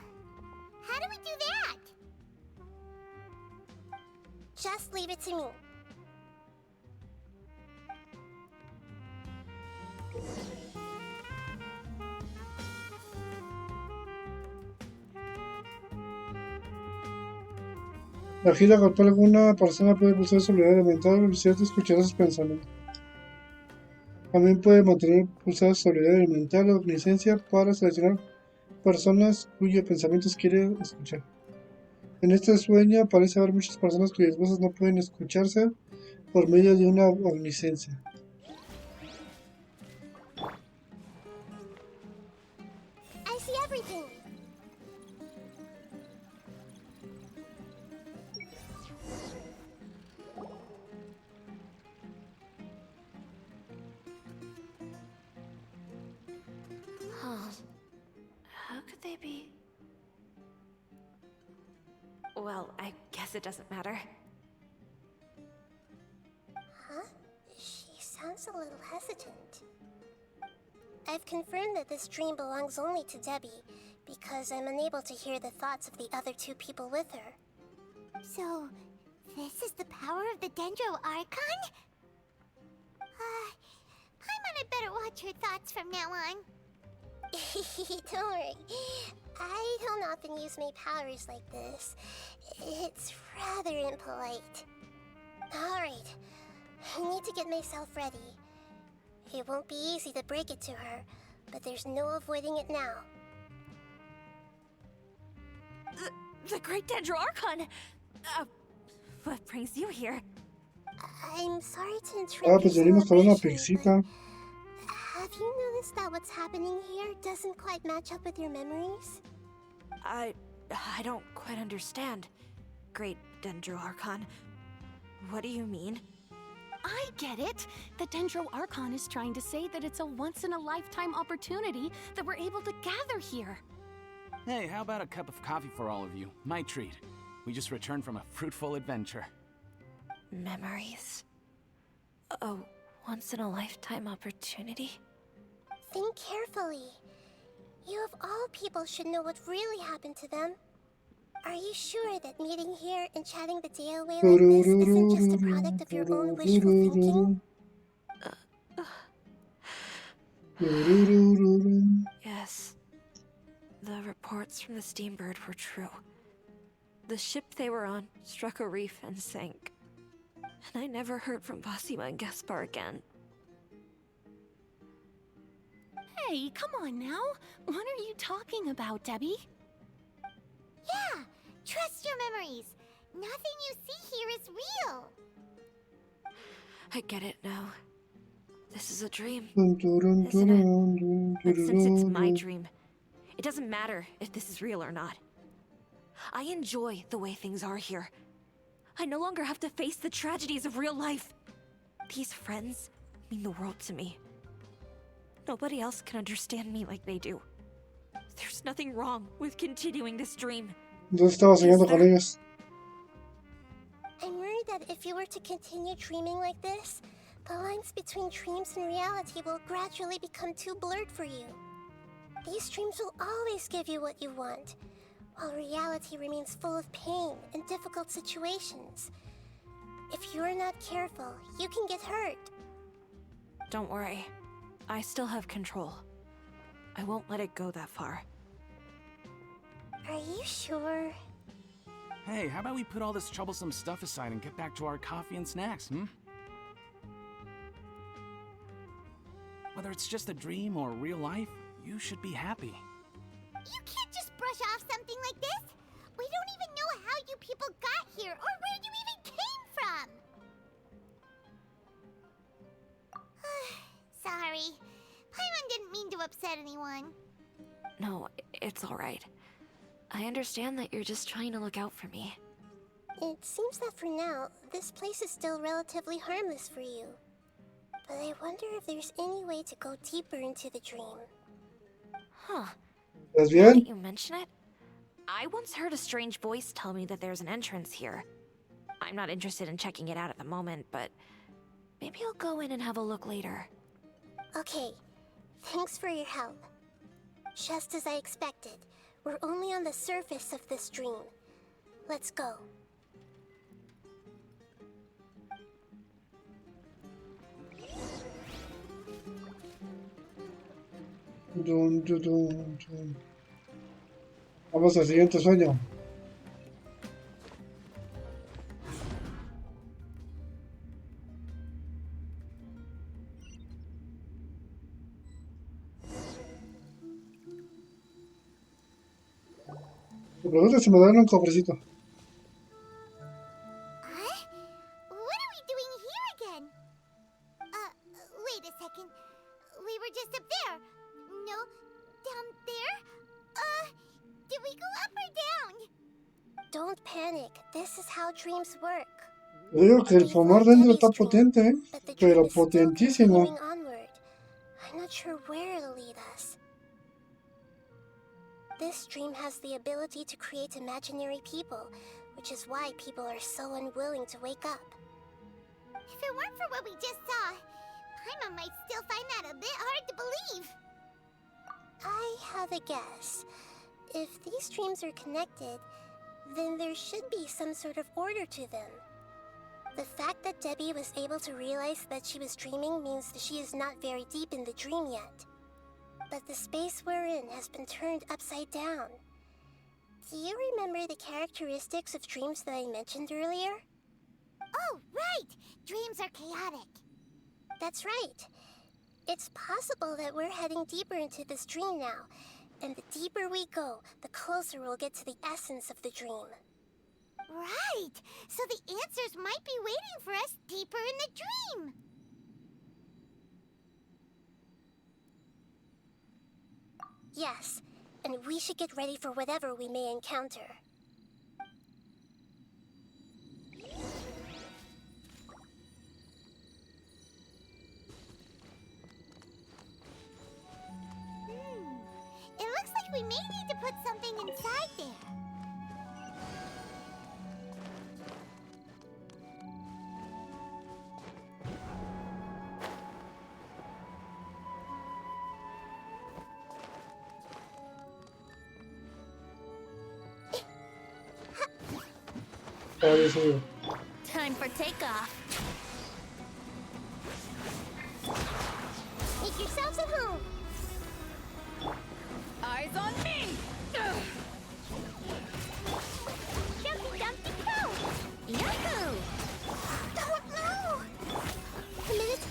How do we do that? Just leave it to me. La gira golpea a alguna persona puede pulsar su habilidad elemental y cierto escuchar sus pensamientos. También puede mantener pulsada su habilidad elemental o omnisciencia para seleccionar personas cuyos pensamientos quiere escuchar. En este sueño parece haber muchas personas cuyas voces no pueden escucharse por medio de una omnisciencia. I see everything. How could they be? Well, I guess it doesn't matter. Huh? She sounds a little hesitant. I've confirmed that this dream belongs only to Debbie, because I'm unable to hear the thoughts of the other two people with her. So, this is the power of the Dendro Archon? Paimon had better watch her thoughts from now on. Don't worry. I don't often use my powers like this. It's rather impolite. Alright, I need to get myself ready. It won't be easy to break it to her, but there's no avoiding it now. The Great Dendro Archon! What brings you here? I'm sorry to interrupt Pues your venimos por una celebration, pixita. but have you noticed that what's happening here doesn't quite match up with your memories? I don't quite understand. Great Dendro Archon. What do you mean? I get it! The Dendro Archon is trying to say that it's a once-in-a-lifetime opportunity that we're able to gather here. Hey, how about a cup of coffee for all of you? My treat. We just returned from a fruitful adventure. Memories. A once-in-a-lifetime opportunity? Think carefully. You of all people should know what really happened to them. Are you sure that meeting here and chatting the day away like this isn't just a product of your own wishful thinking? Yes. The reports from the Steambird were true. The ship they were on struck a reef and sank. And I never heard from Basima and Gaspar again. Hey, come on now! What are you talking about, Debbie? Yeah, trust your memories. Nothing you see here is real. I get it now. This is a dream, isn't it? But since it's my dream, it doesn't matter if this is real or not. I enjoy the way things are here. I no longer have to face the tragedies of real life. These friends mean the world to me. Nobody else can understand me like they do. There's nothing wrong with continuing this dream. Entonces estaba soñando con ellos. I'm worried that if you were to continue dreaming like this, the lines between dreams and reality will gradually become too blurred for you. These dreams will always give you what you want, while reality remains full of pain and difficult situations. If you're not careful, you can get hurt. Don't worry. I still have control. I won't let it go that far. Are you sure? Hey, how about we put all this troublesome stuff aside and get back to our coffee and snacks, Whether it's just a dream or real life, you should be happy. You can't just brush off something like this. We don't even know how you people got here or where you even came from. Sorry. Paimon didn't mean to upset anyone. No, it's all right. I understand that you're just trying to look out for me. It seems that for now, this place is still relatively harmless for you. But I wonder if there's any way to go deeper into the dream. Huh. ¿Estás Now bien? that you mention it, I once heard a strange voice tell me that there's an entrance here. I'm not interested in checking it out at the moment, but maybe I'll go in and have a look later. Okay, thanks for your help. Just as I expected, we're only on the surface of this dream. Let's go. Dun, dun, dun, dun. Vamos al siguiente sueño. Me pregunto si me dan un cofrecito. Huh? What are we doing here again? Wait a second. We were just up there. No, down there? Did we go up or down? Don't panic. This is how dreams work. Te digo que el fumar dentro está potente, But the pero dream is still potentísimo. continuing onward. I'm not sure where it'll lead us. This dream has the ability to create imaginary people, which is why people are so unwilling to wake up. If it weren't for what we just saw, Paimon might still find that a bit hard to believe. I have a guess. If these dreams are connected, then there should be some sort of order to them. The fact that Debbie was able to realize that she was dreaming means that she is not very deep in the dream yet. But the space we're in has been turned upside down. Do you remember the characteristics of dreams that I mentioned earlier? Oh, right! Dreams are chaotic. That's right. It's possible that we're heading deeper into this dream now, and the deeper we go, the closer we'll get to the essence of the dream. Right! So the answers might be waiting for us deeper in the dream! Yes, and we should get ready for whatever we may encounter. It looks like we may need to put something inside there. Time for takeoff. Make yourselves at home. Eyes on me! Jumpy Dumpty Go! Yahoo! Oh no! A minute.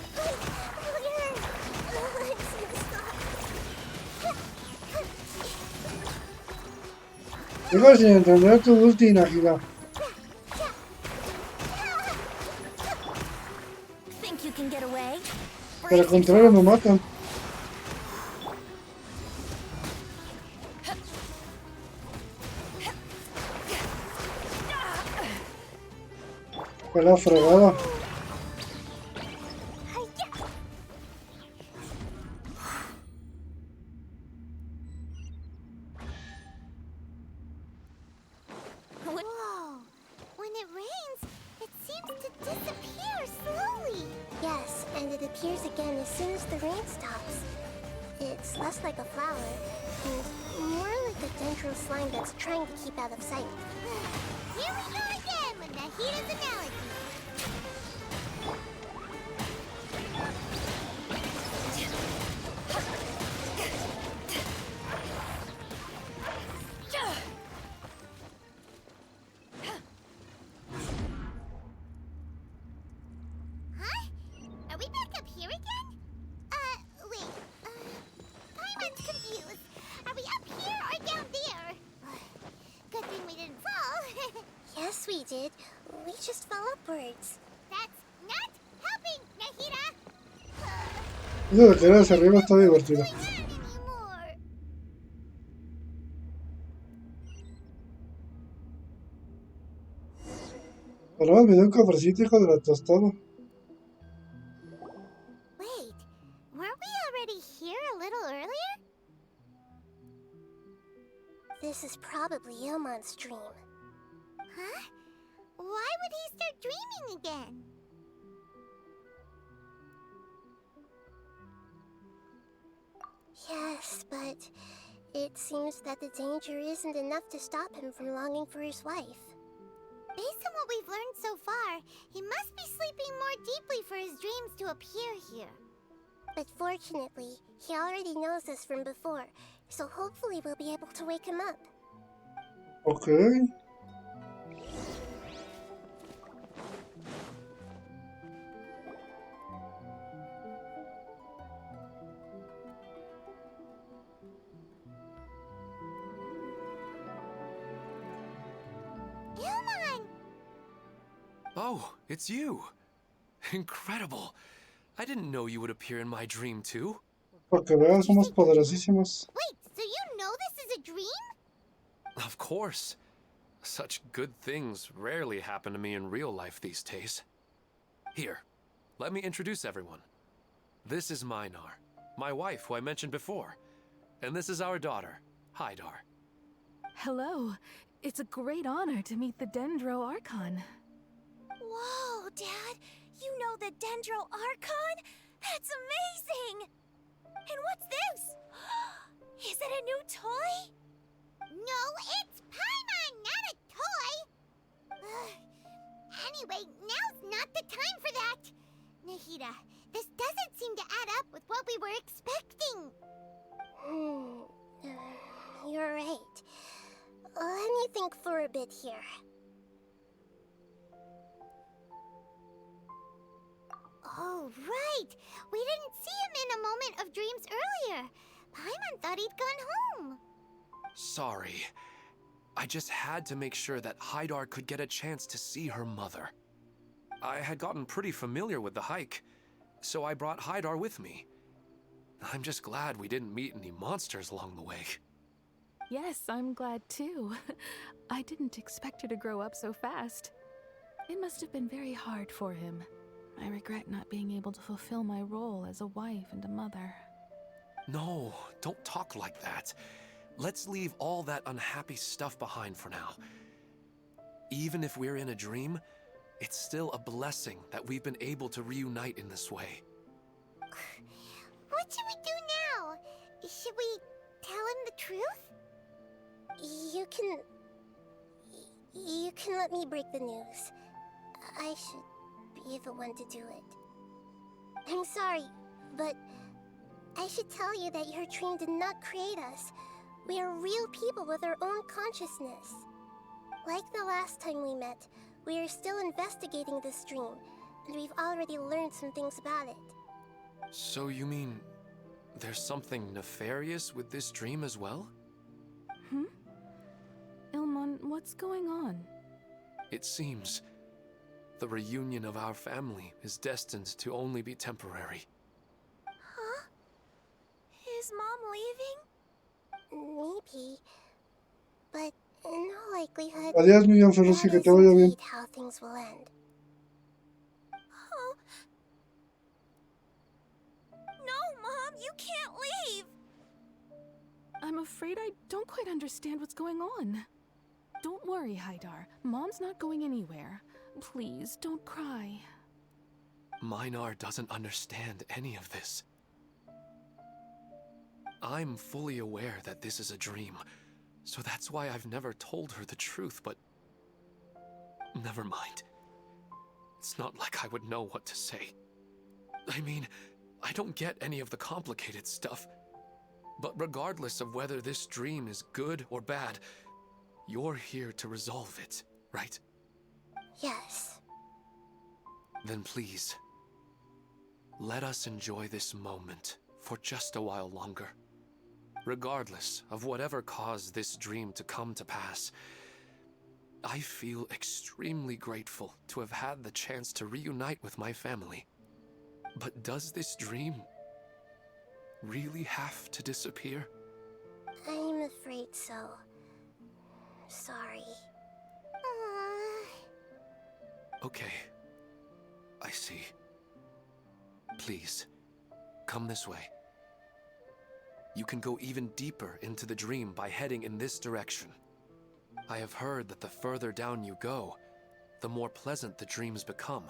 Sigo sin entender tu ulti, Najira. Think you can get away? Por el contrario, me matan. Fue la fregada. Whoa! When it rains, it seems to disappear slowly. Yes, and it appears again as soon as the rain stops. It's less like a flower, and more like a dendro slime that's trying to keep out of sight. Here we go again with Nahita's analogy. Huh? Are we back up here again? Wait. Paimon's confused. Are we up here or down there? Good thing we didn't fall. Yes, we did. We just fell upwards. That's not helping, Nahita. Eso de caer hacia arriba está divertido. Anymore. Ahora me dio un cofrecito, hijo de la tostada. Wait, weren't we already here a little earlier? This is probably Ilmon's dream. Huh? Why would he start dreaming again? Yes, but it seems that the danger isn't enough to stop him from longing for his wife. Based on what we've learned so far, he must be sleeping more deeply for his dreams to appear here. But fortunately, he already knows us from before, so hopefully we'll be able to wake him up. Okay. Ilmon! Oh, it's you. Incredible. I didn't know you would appear in my dream too. Porque vean, somos poderosísimos. Wait, so you know this is a dream? Of course. Such good things rarely happen to me in real life these days. Here, let me introduce everyone. This is Minar, my wife who I mentioned before. And this is our daughter, Hydar. Hello. It's a great honor to meet the Dendro Archon. Whoa, Dad! You know the Dendro Archon? That's amazing! And what's this? Is it a new toy? No, it's Paimon, not a toy! Ugh. Anyway, now's not the time for that! Nahida, this doesn't seem to add up with what we were expecting. You're right. Let me think for a bit here. Oh, right! We didn't see him in a moment of dreams earlier. Paimon thought he'd gone home. Sorry. I just had to make sure that Haidar could get a chance to see her mother. I had gotten pretty familiar with the hike, so I brought Haidar with me. I'm just glad we didn't meet any monsters along the way. Yes, I'm glad too. I didn't expect her to grow up so fast. It must have been very hard for him. I regret not being able to fulfill my role as a wife and a mother. No, don't talk like that. Let's leave all that unhappy stuff behind for now. Even if we're in a dream, it's still a blessing that we've been able to reunite in this way. What should we do now? Should we tell him the truth? You can let me break the news. I should be the one to do it. I'm sorry, but I should tell you that your dream did not create us. We are real people with our own consciousness. Like the last time we met, we are still investigating this dream, and we've already learned some things about it. So you mean there's something nefarious with this dream as well? Ilmon, what's going on? It seems the reunion of our family is destined to only be temporary. Huh? Is Mom leaving? Maybe, but in all likelihood, Adiós, mi John Ferrucci, que te vaya bien. how things will end. Oh. No, Mom, you can't leave! I'm afraid I don't quite understand what's going on. Don't worry, Haidar. Mom's not going anywhere. Please, don't cry. Minar doesn't understand any of this. I'm fully aware that this is a dream, so that's why I've never told her the truth, but never mind. It's not like I would know what to say. I mean, I don't get any of the complicated stuff. But regardless of whether this dream is good or bad, you're here to resolve it, right? Yes. Then please, let us enjoy this moment for just a while longer. Regardless of whatever caused this dream to come to pass, I feel extremely grateful to have had the chance to reunite with my family. But does this dream really have to disappear? I'm afraid so. Sorry. Okay. I see. Please, come this way. You can go even deeper into the dream by heading in this direction. I have heard that the further down you go, the more pleasant the dreams become.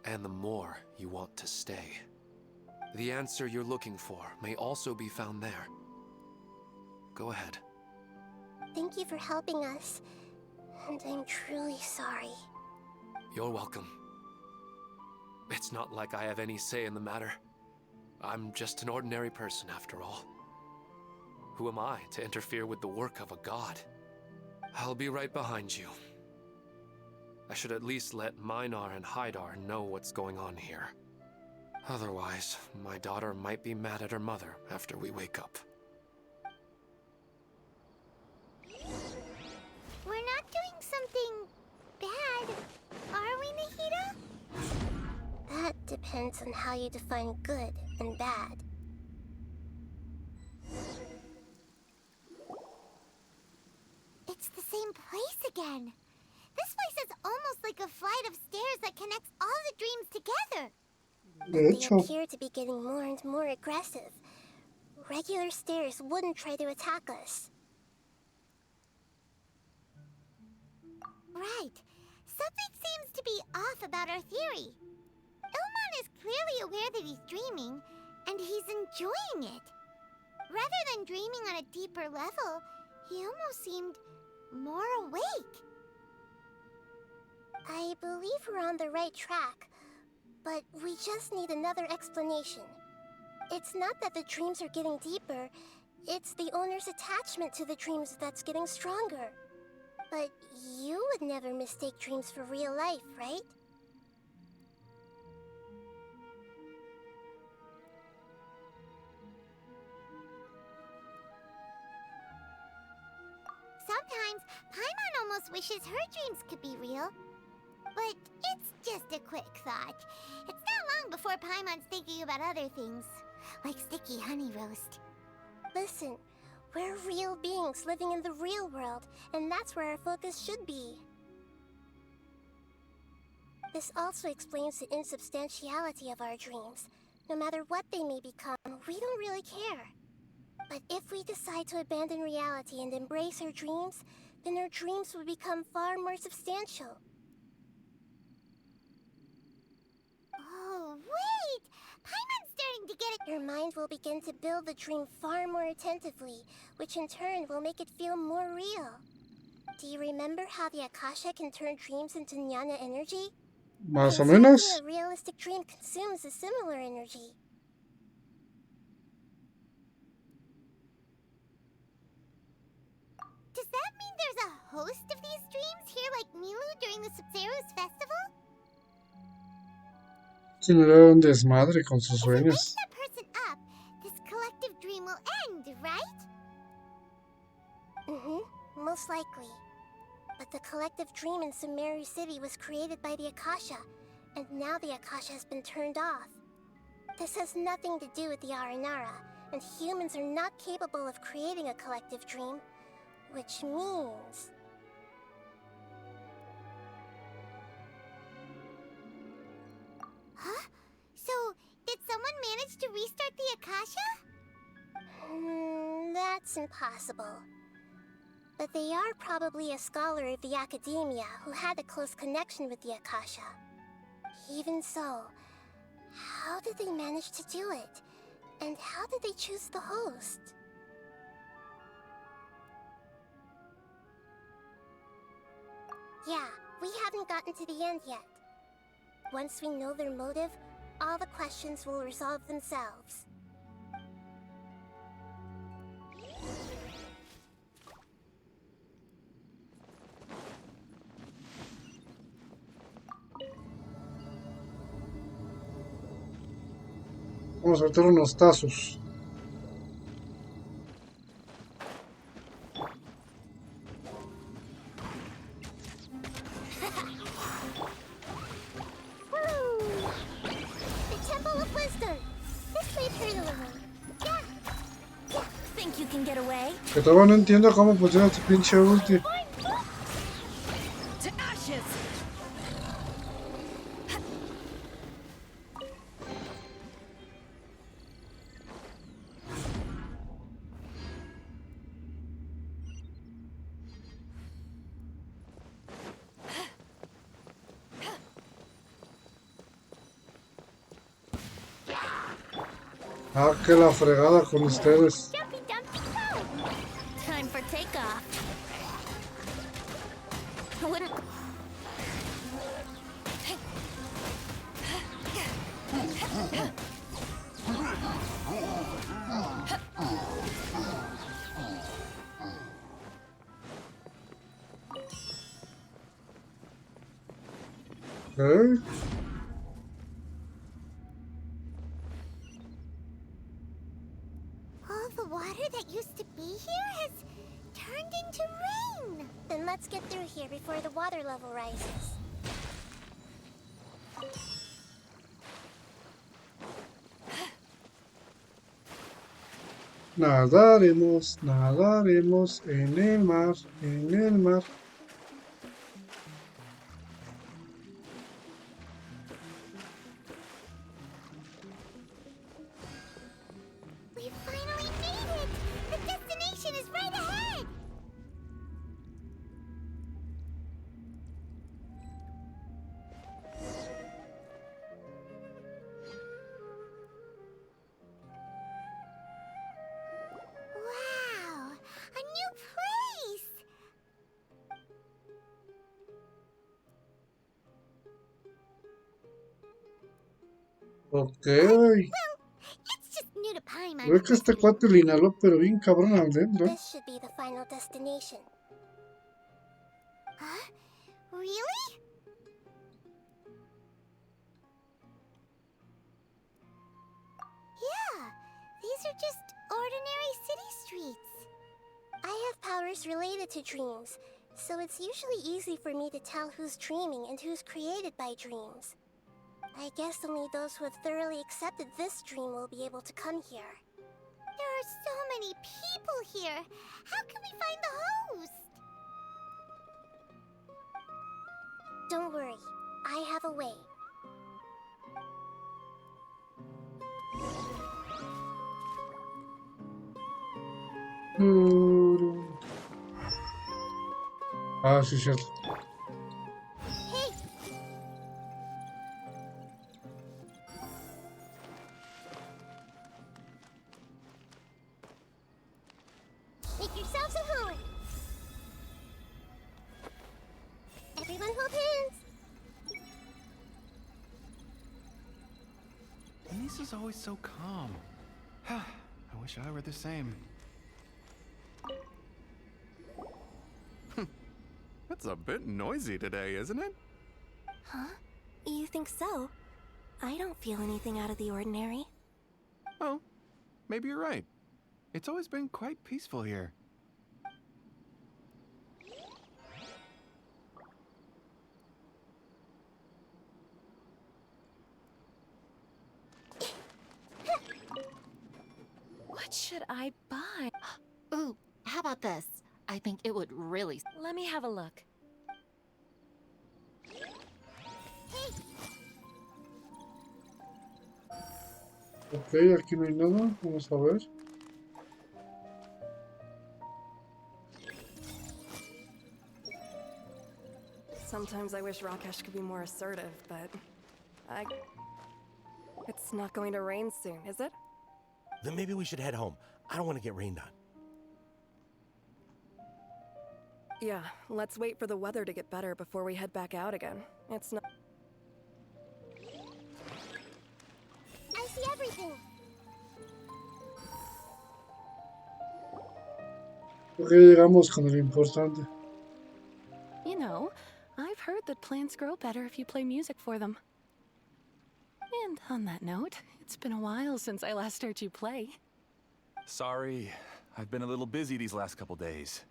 And the more you want to stay. The answer you're looking for may also be found there. Go ahead. Thank you for helping us, and I'm truly sorry. You're welcome. It's not like I have any say in the matter. I'm just an ordinary person after all. Who am I to interfere with the work of a god? I'll be right behind you. I should at least let Minar and Haidar know what's going on here. Otherwise, my daughter might be mad at her mother after we wake up. We're not doing something bad, are we, Nahida? That depends on how you define good and bad. It's the same place again. This place is almost like a flight of stairs that connects all the dreams together. They appear to be getting more and more aggressive. Regular stairs wouldn't try to attack us. Right. Something seems to be off about our theory. Ilmon is clearly aware that he's dreaming, and he's enjoying it. Rather than dreaming on a deeper level, He almost seemed more awake. I believe we're on the right track, but we just need another explanation. It's not that the dreams are getting deeper, it's the owner's attachment to the dreams that's getting stronger. But you would never mistake dreams for real life, right? Sometimes, Paimon almost wishes her dreams could be real. But it's just a quick thought. It's not long before Paimon's thinking about other things, like sticky honey roast. Listen, we're real beings living in the real world, and that's where our focus should be. This also explains the insubstantiality of our dreams. No matter what they may become, we don't really care. But if we decide to abandon reality and embrace our dreams, then our dreams will become far more substantial. Oh, wait! Paimon's starting to get it. Your mind will begin to build the dream far more attentively, which in turn will make it feel more real. Do you remember how the Akasha can turn dreams into jnana energy? Más o menos. A realistic dream consumes a similar energy. Does that mean there's a host of these dreams here like Milu during the Sub-Zero's festival? Generar un desmadre con sus If we wake sueños. that person up, this collective dream will end, right? Most likely. But the collective dream in Sumeru City was created by the Akasha, and now the Akasha has been turned off. This has nothing to do with the Aranara, and humans are not capable of creating a collective dream, which means... Huh? So, did someone manage to restart the Akasha? That's impossible. But they are probably a scholar of the academia who had a close connection with the Akasha. Even so, how did they manage to do it? And how did they choose the host? Yeah, we haven't gotten to the end yet. Once we know their motive, all the questions will resolve themselves. Vamos a meter unos tazos. The Temple of Wisdom! This way through the room. Yeah! Think you can get away? Que todavía no entiendo cómo funciona este pinche ulti. To ashes! Ah, que la fregada con ustedes. Time for takeoff. Wouldn't... ¿Eh? All the water that used to be here has turned into rain. Then let's get through here before the water level rises. Nadaremos, nadaremos en el mar, en el mar. We finally made it! The destination is right ahead! Wow! A new Ok. It's just new to Paimon. Veo que este cuate le inhaló, pero bien cabrón al dentro. This should be the final destination. Huh? Really? Yeah, these are just ordinary city streets. I have powers related to dreams, so it's usually easy for me to tell who's dreaming and who's created by dreams. I guess only those who have thoroughly accepted this dream will be able to come here. There are so many people here. How can we find the host? Don't worry, I have a way. Ah, sí, cierto. Hey! Make yourselves at home. Everyone hold hands. Lisa's always so calm. I wish I were the same. It's a bit noisy today, isn't it? Huh? You think so? I don't feel anything out of the ordinary. Oh, maybe you're right. It's always been quite peaceful here. What should I buy? Ooh, how about this? I think it would really... Let me have a look. Ok, aquí no hay nada. Vamos a ver. Sometimes I wish Rakesh could be more assertive, but... It's not going to rain soon, is it? Then maybe we should head home. I don't want to get rained on. Yeah, let's wait for the weather to get better before we head back out again. It's not... I see everything. Ok, llegamos con lo importante. You know, I've heard that plants grow better if you play music for them. And on that note, it's been a while since I last heard you play. Sorry, I've been a little busy these last couple days.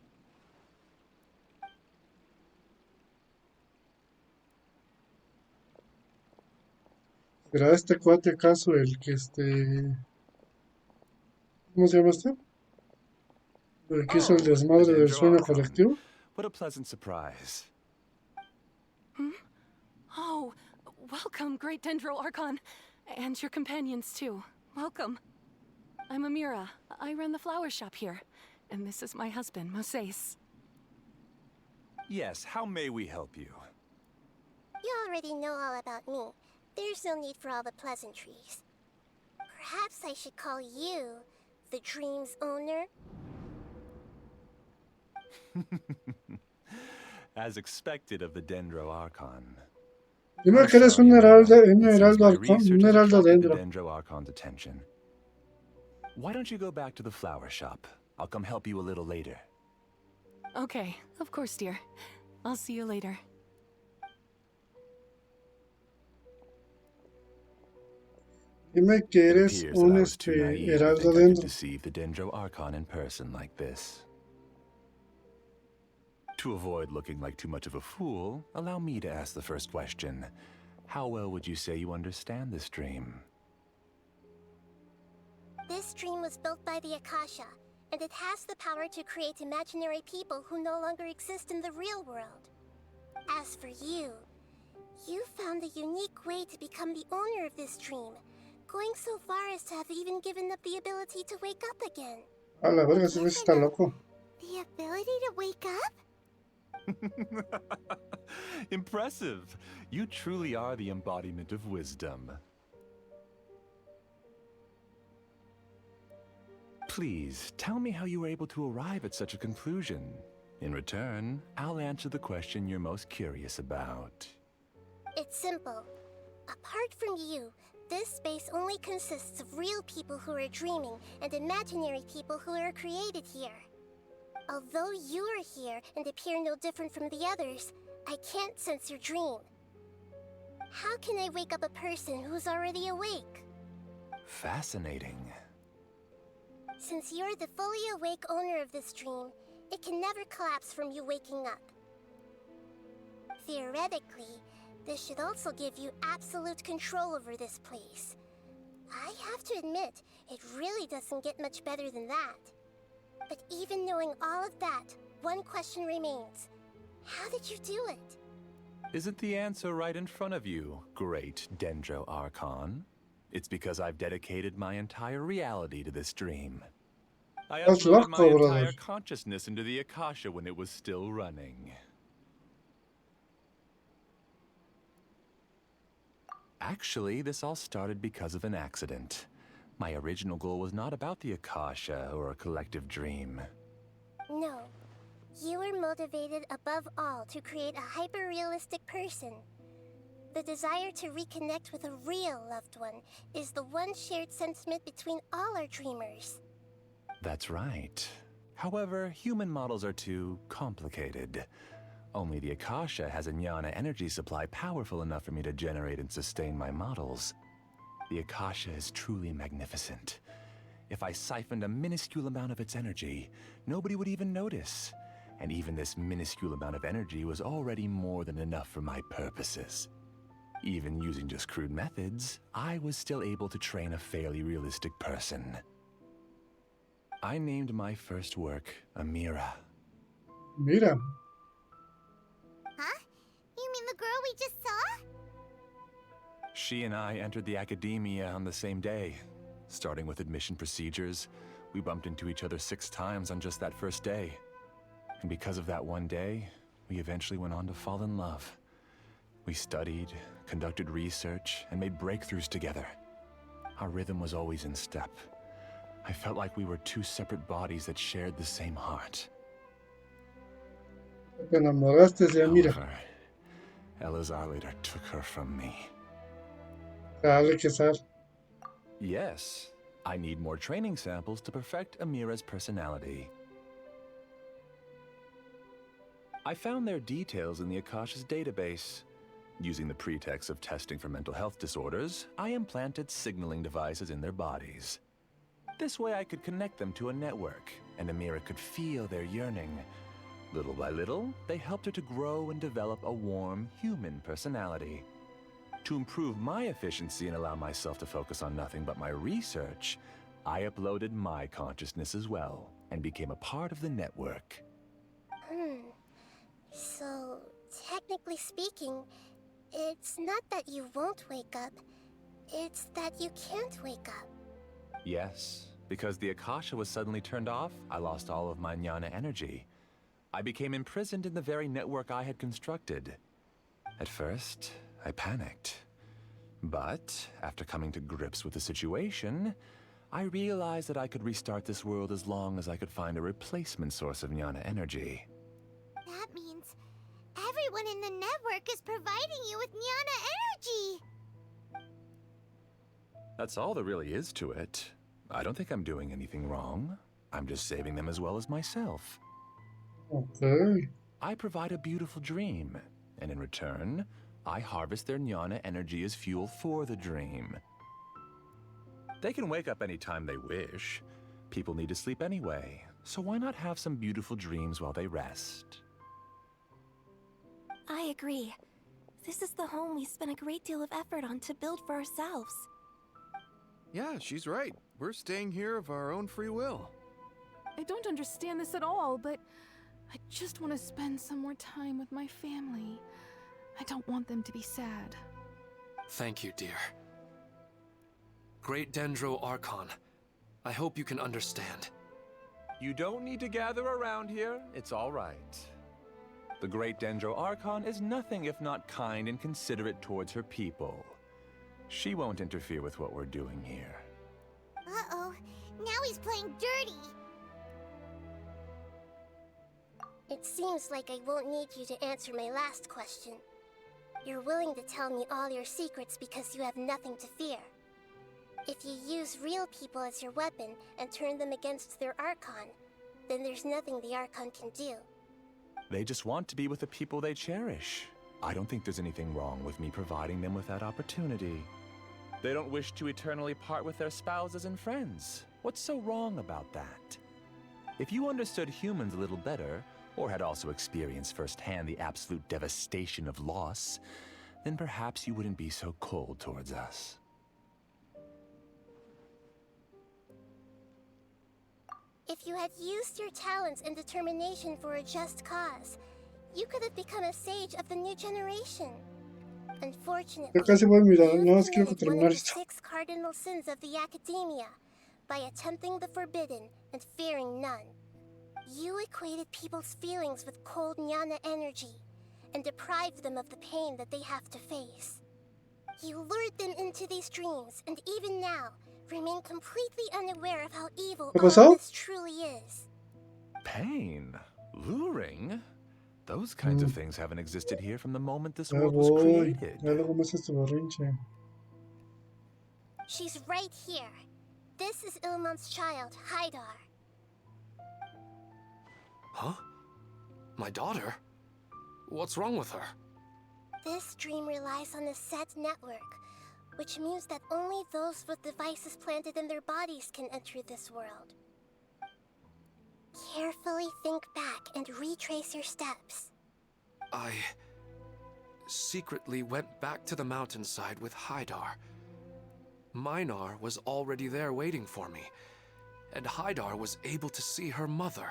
¿Será este cuate acaso el que ¿Cómo se llama este? ¿El que hizo el desmadre del sueño colectivo? What a pleasant surprise. Hmm? Oh, welcome, Great Dendro Archon. And your companions, too. Welcome. I'm Amira. I run the flower shop here. And this is my husband, Moses. Yes, how may we help you? You already know all about me. There's no need for all the pleasantries. Perhaps I should call you the dream's owner? As expected of the Dendro Archon. Dime que eres un heraldo arcón, un heraldo dendro. Dendro Archon's attention. Why don't you go back to the flower shop? I'll come help you a little later. Okay, of course, dear. I'll see you later. Dime que eres un heraldo dendro. Deceive the Dendro Archon in person like this. To avoid looking like too much of a fool, allow me to ask the first question. How well would you say you understand this dream? This dream was built by the Akasha, and it has the power to create imaginary people who no longer exist in the real world. As for you, you found a unique way to become the owner of this dream, going so far as to have even given up the ability to wake up again. A la verga, ese güey está loco. The ability to wake up? Impressive. You truly are the embodiment of wisdom. Please, tell me how you were able to arrive at such a conclusion. In return, I'll answer the question you're most curious about. It's simple. Apart from you, This space only consists of real people who are dreaming and imaginary people who are created here. Although you are here and appear no different from the others, I can't sense your dream. How can I wake up a person who's already awake? Fascinating. Since you're the fully awake owner of this dream, it can never collapse from you waking up. Theoretically, this should also give you absolute control over this place. I have to admit, it really doesn't get much better than that. But even knowing all of that, one question remains. How did you do it? Isn't the answer right in front of you, great Dendro Archon? It's because I've dedicated my entire reality to this dream. I That's uploaded my loco, brother. entire consciousness into the Akasha when it was still running. Actually, this all started because of an accident. My original goal was not about the Akasha or a collective dream. No. You were motivated above all to create a hyper-realistic person. The desire to reconnect with a real loved one is the one shared sentiment between all our dreamers. That's right. However, human models are too complicated. Only the Akasha has a jnana energy supply powerful enough for me to generate and sustain my models. The Akasha is truly magnificent. If I siphoned a minuscule amount of its energy, nobody would even notice. And even this minuscule amount of energy was already more than enough for my purposes. Even using just crude methods, I was still able to train a fairly realistic person. I named my first work Amira. Mira. Huh? You mean the girl we just saw? She and I entered the academia on the same day. Starting with admission procedures, we bumped into each other 6 times on just that first day. And because of that one day, we eventually went on to fall in love. We studied, conducted research, and made breakthroughs together. Our rhythm was always in step. I felt like we were 2 separate bodies that shared the same heart. Te enamoraste de Amira. However, Elazar later took her from me. Dale que sal. Yes, I need more training samples to perfect Amira's personality. I found their details in the Akasha's database. Using the pretext of testing for mental health disorders, I implanted signaling devices in their bodies. This way I could connect them to a network, and Amira could feel their yearning. Little by little, they helped her to grow and develop a warm, human personality. To improve my efficiency and allow myself to focus on nothing but my research, I uploaded my consciousness as well, and became a part of the network. So, technically speaking, it's not that you won't wake up, it's that you can't wake up. Yes, because the Akasha was suddenly turned off, I lost all of my jnana energy. I became imprisoned in the very network I had constructed. At first, I panicked. But, after coming to grips with the situation, I realized that I could restart this world as long as I could find a replacement source of jnana energy. That means everyone in the network is providing you with jnana energy! That's all there really is to it. I don't think I'm doing anything wrong. I'm just saving them as well as myself. Okay. I provide a beautiful dream, and in return, I harvest their jnana energy as fuel for the dream. They can wake up anytime they wish. People need to sleep anyway, so why not have some beautiful dreams while they rest? I agree. This is the home we spent a great deal of effort on to build for ourselves. Yeah, she's right. We're staying here of our own free will. I don't understand this at all, but I just want to spend some more time with my family. I don't want them to be sad. Thank you, dear. Great Dendro Archon, I hope you can understand. You don't need to gather around here. It's all right. The Great Dendro Archon is nothing if not kind and considerate towards her people. She won't interfere with what we're doing here. Uh-oh, now he's playing dirty! It seems like I won't need you to answer my last question. You're willing to tell me all your secrets because you have nothing to fear. If you use real people as your weapon and turn them against their Archon, then there's nothing the Archon can do. They just want to be with the people they cherish. I don't think there's anything wrong with me providing them with that opportunity. They don't wish to eternally part with their spouses and friends. What's so wrong about that? If you understood humans a little better, or had also experienced firsthand the absolute devastation of loss, then perhaps you wouldn't be so cold towards us. If you had used your talents and determination for a just cause, you could have become a sage of the new generation. Unfortunately, Ya casi voy a mirar, you nada más quiero committed one terminar of the esto. 6 cardinal sins of the Academia by attempting the forbidden and fearing none. You equated people's feelings with cold Nyana energy and deprived them of the pain that they have to face. You lured them into these dreams, and even now, remain completely unaware of how evil ¿Qué all pasó? of this truly is. Pain? Luring? Those kinds of things haven't existed here from the moment this Ya world was voy. created. Ya luego me haces tu berrinche. She's right here. This is Ilmon's child, Haidar. Huh? My daughter? What's wrong with her? This dream relies on a set network, which means that only those with devices planted in their bodies can enter this world. Carefully think back and retrace your steps. I secretly went back to the mountainside with Haidar. Minar was already there waiting for me, and Haidar was able to see her mother.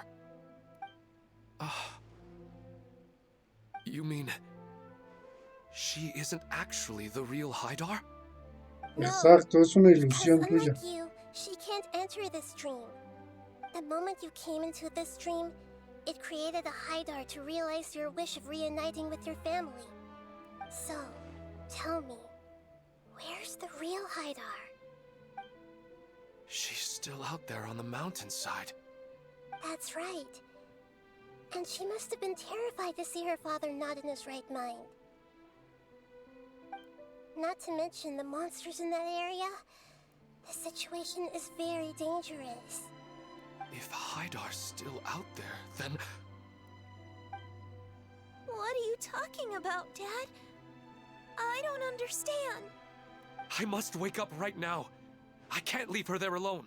You mean she isn't actually the real Haidar? Exacto, es una ilusión Because tuya. unlike you, she can't enter this dream. The moment you came into this dream, it created a Haidar to realize your wish of reuniting with your family. So, tell me, where's the real Haidar? She's still out there on the mountainside. That's right. And she must have been terrified to see her father not in his right mind. Not to mention the monsters in that area. The situation is very dangerous. If Haidar's still out there, then What are you talking about, Dad? I don't understand. I must wake up right now. I can't leave her there alone.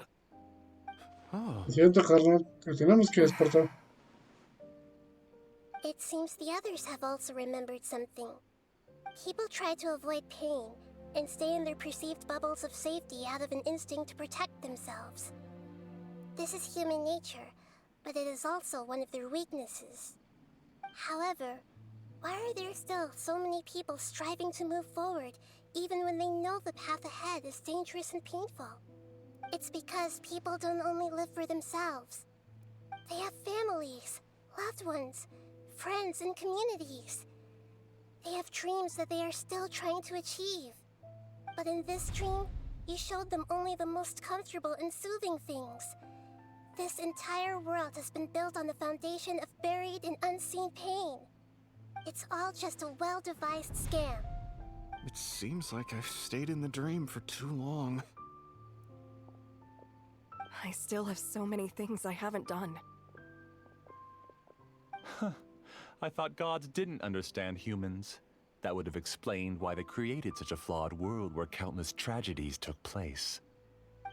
Lo siento, carnal. Te tenemos que despertar. It seems the others have also remembered something. People try to avoid pain and stay in their perceived bubbles of safety out of an instinct to protect themselves. This is human nature, but it is also one of their weaknesses. However, why are there still so many people striving to move forward even when they know the path ahead is dangerous and painful? It's because people don't only live for themselves. They have families, loved ones, friends, and communities. They have dreams that they are still trying to achieve. But in this dream, you showed them only the most comfortable and soothing things. This entire world has been built on the foundation of buried and unseen pain. It's all just a well-devised scam. It seems like I've stayed in the dream for too long. I still have so many things I haven't done. I thought gods didn't understand humans. That would have explained why they created such a flawed world where countless tragedies took place.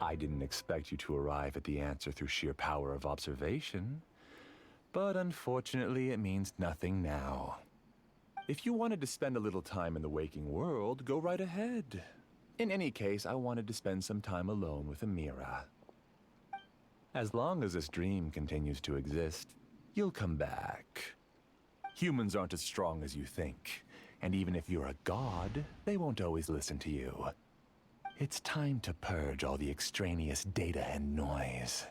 I didn't expect you to arrive at the answer through sheer power of observation. But unfortunately, it means nothing now. If you wanted to spend a little time in the waking world, go right ahead. In any case, I wanted to spend some time alone with Amira. As long as this dream continues to exist, you'll come back. Humans aren't as strong as you think, and even if you're a god, they won't always listen to you. It's time to purge all the extraneous data and noise.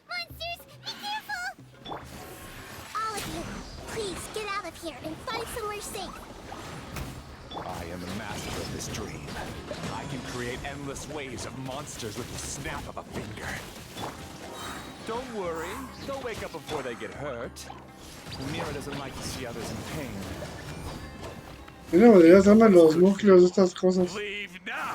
Monsters, be careful! All of you, please get out of here and find somewhere safe. I am the master of this dream. I can create endless waves of monsters with the snap of a finger. Don't worry. They'll wake up before they get hurt. Mira doesn't like to see others in pain. Mira, deberías darme los núcleos de estas cosas. Leave now.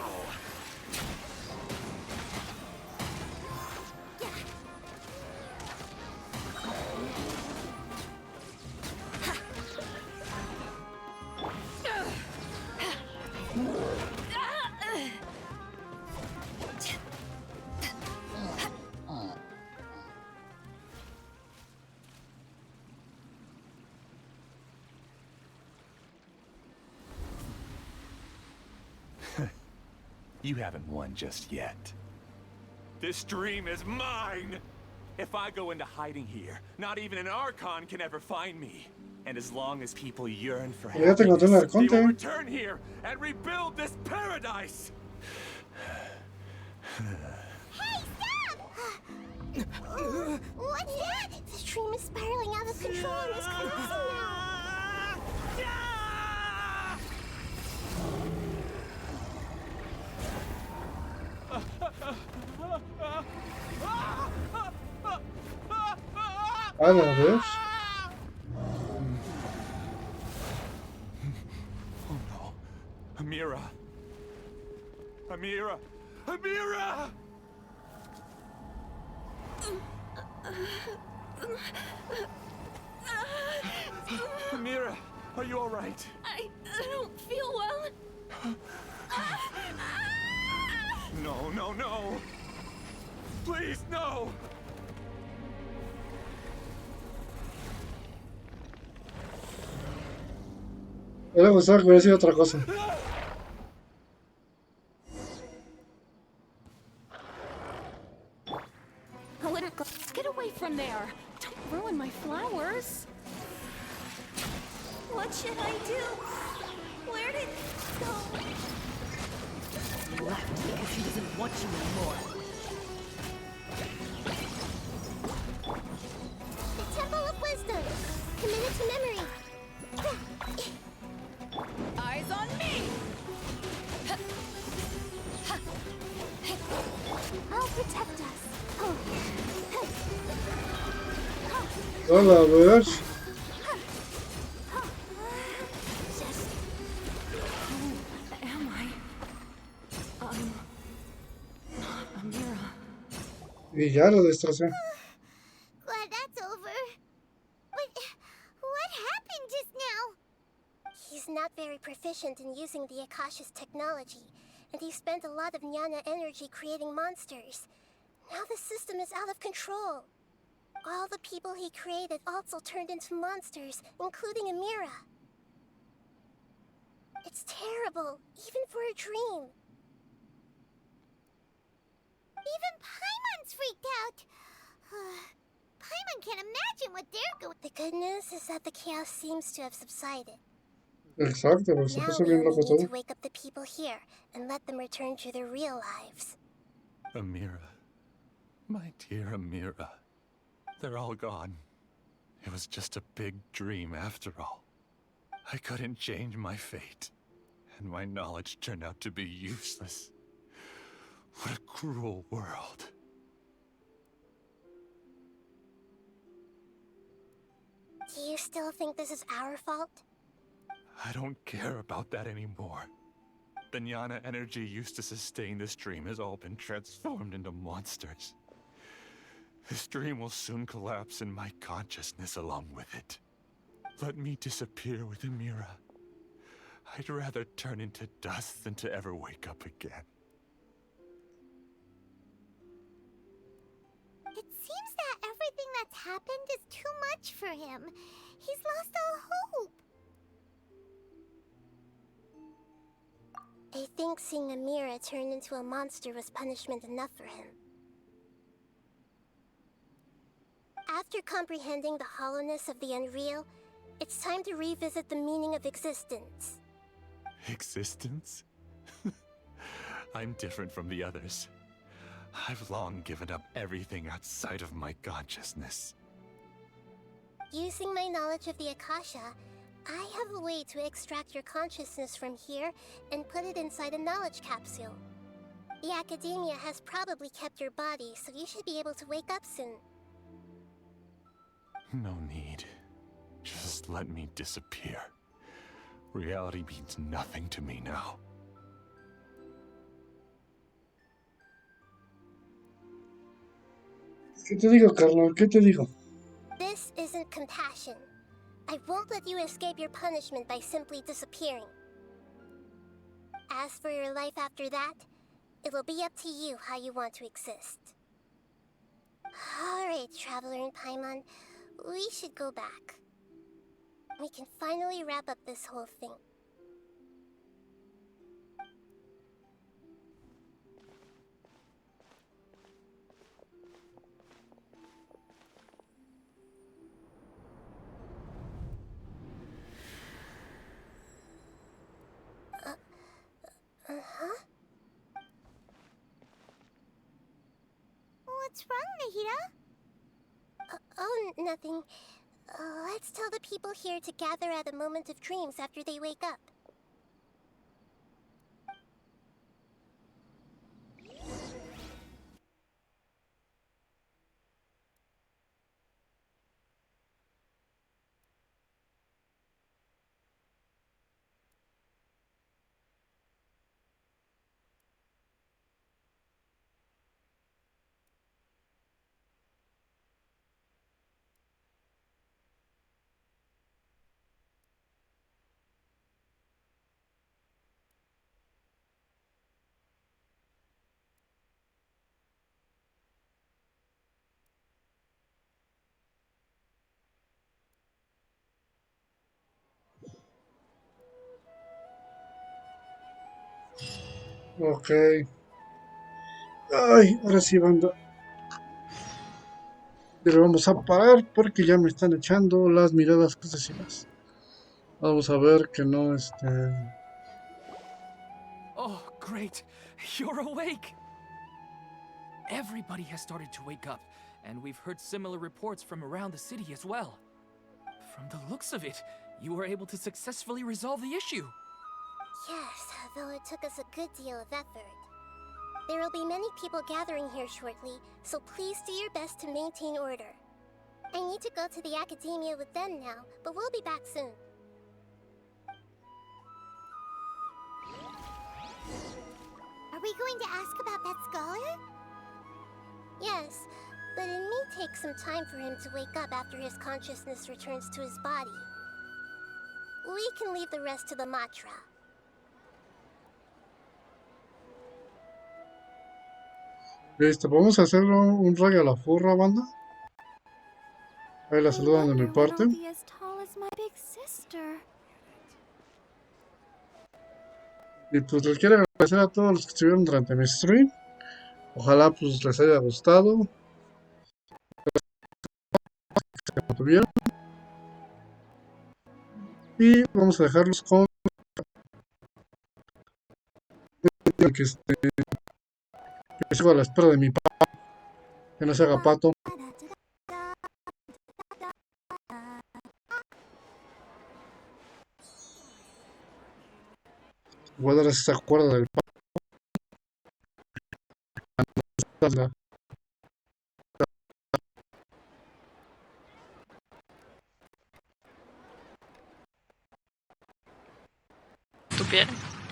You haven't won just yet. This dream is mine! If I go into hiding here, not even an Archon can ever find me. And as long as people yearn for happiness, they will return here and rebuild this paradise! Hey, stop! What's that? This dream is spiraling out of control and is collapsing now. A la vez. Oh no. Amira. Amira. Amira! Amira, are you all right? I don't feel well. No, no, no! Please, no! Hubiera gustado que hubiera sido otra cosa. I wouldn't go. Get away from there! Don't ruin my flowers! What should I do? Where did it go? He left because he doesn't want you anymore. The Temple of Wisdom, committed to memory. Eyes on me! I'll protect us. A la vez. Am I? Amira. Y ya lo destrocé. Glad that's over. But what happened just now? He's not very proficient in using the Akasha's technology, and he spent a lot of Jnana energy creating monsters. Now the system is out of control. All the people he created also turned into monsters, including Amira. It's terrible, even for a dream. Even Paimon's freaked out. Paimon can't imagine what they're going. The good news is that the chaos seems to have subsided. Exacto, pero se Now puso we bien only loco need to todo. wake up the people here and let them return to their real lives. Amira. My dear Amira. They're all gone. It was just a big dream after all. I couldn't change my fate, and my knowledge turned out to be useless. What a cruel world. Do you still think this is our fault? I don't care about that anymore. The Jnana energy used to sustain this dream has all been transformed into monsters. This dream will soon collapse and my consciousness along with it. Let me disappear with Amira. I'd rather turn into dust than to ever wake up again. It seems that everything that's happened is too much for him. He's lost all hope. I think seeing Amira turn into a monster was punishment enough for him. After comprehending the hollowness of the unreal, it's time to revisit the meaning of existence. Existence? I'm different from the others. I've long given up everything outside of my consciousness. Using my knowledge of the Akasha, I have a way to extract your consciousness from here and put it inside a knowledge capsule. The Academia has probably kept your body, so you should be able to wake up soon. No need. Just let me disappear. Reality means nothing to me now. ¿Qué te digo, carnal? ¿Qué te digo? This isn't compassion. I won't let you escape your punishment by simply disappearing. As for your life after that, it'll be up to you how you want to exist. Alright, Traveler and Paimon, we should go back. We can finally wrap up this whole thing. Uh-huh? What's wrong, Nahida? Oh, nothing. Let's tell the people here to gather at a moment of dreams after they wake up. Ok. Ay, ahora sí, banda. Pero vamos a parar porque ya me están echando las miradas asesinas. Vamos a ver que no Oh, great. You're awake. Everybody has started to wake up, and we've heard similar reports from around the city as well. From the looks of it, you were able to successfully resolve the issue. Yes, though it took us a good deal of effort. There will be many people gathering here shortly, so please do your best to maintain order. I need to go to the academia with them now, but we'll be back soon. Are we going to ask about that scholar? Yes, but it may take some time for him to wake up after his consciousness returns to his body. We can leave the rest to the Matra. Listo, vamos a hacer un rayo a la furra, banda. Ahí la saludan de mi parte. I'll be as tall as my big sister. Y pues les quiero agradecer a todos los que estuvieron durante mi stream. Ojalá pues les haya gustado. Se mantuvieron. Y vamos a dejarlos con que sigo a la espera de mi papá. Que no se haga pato. Voy a dar esta cuerda del pato. ¿Tú quieres?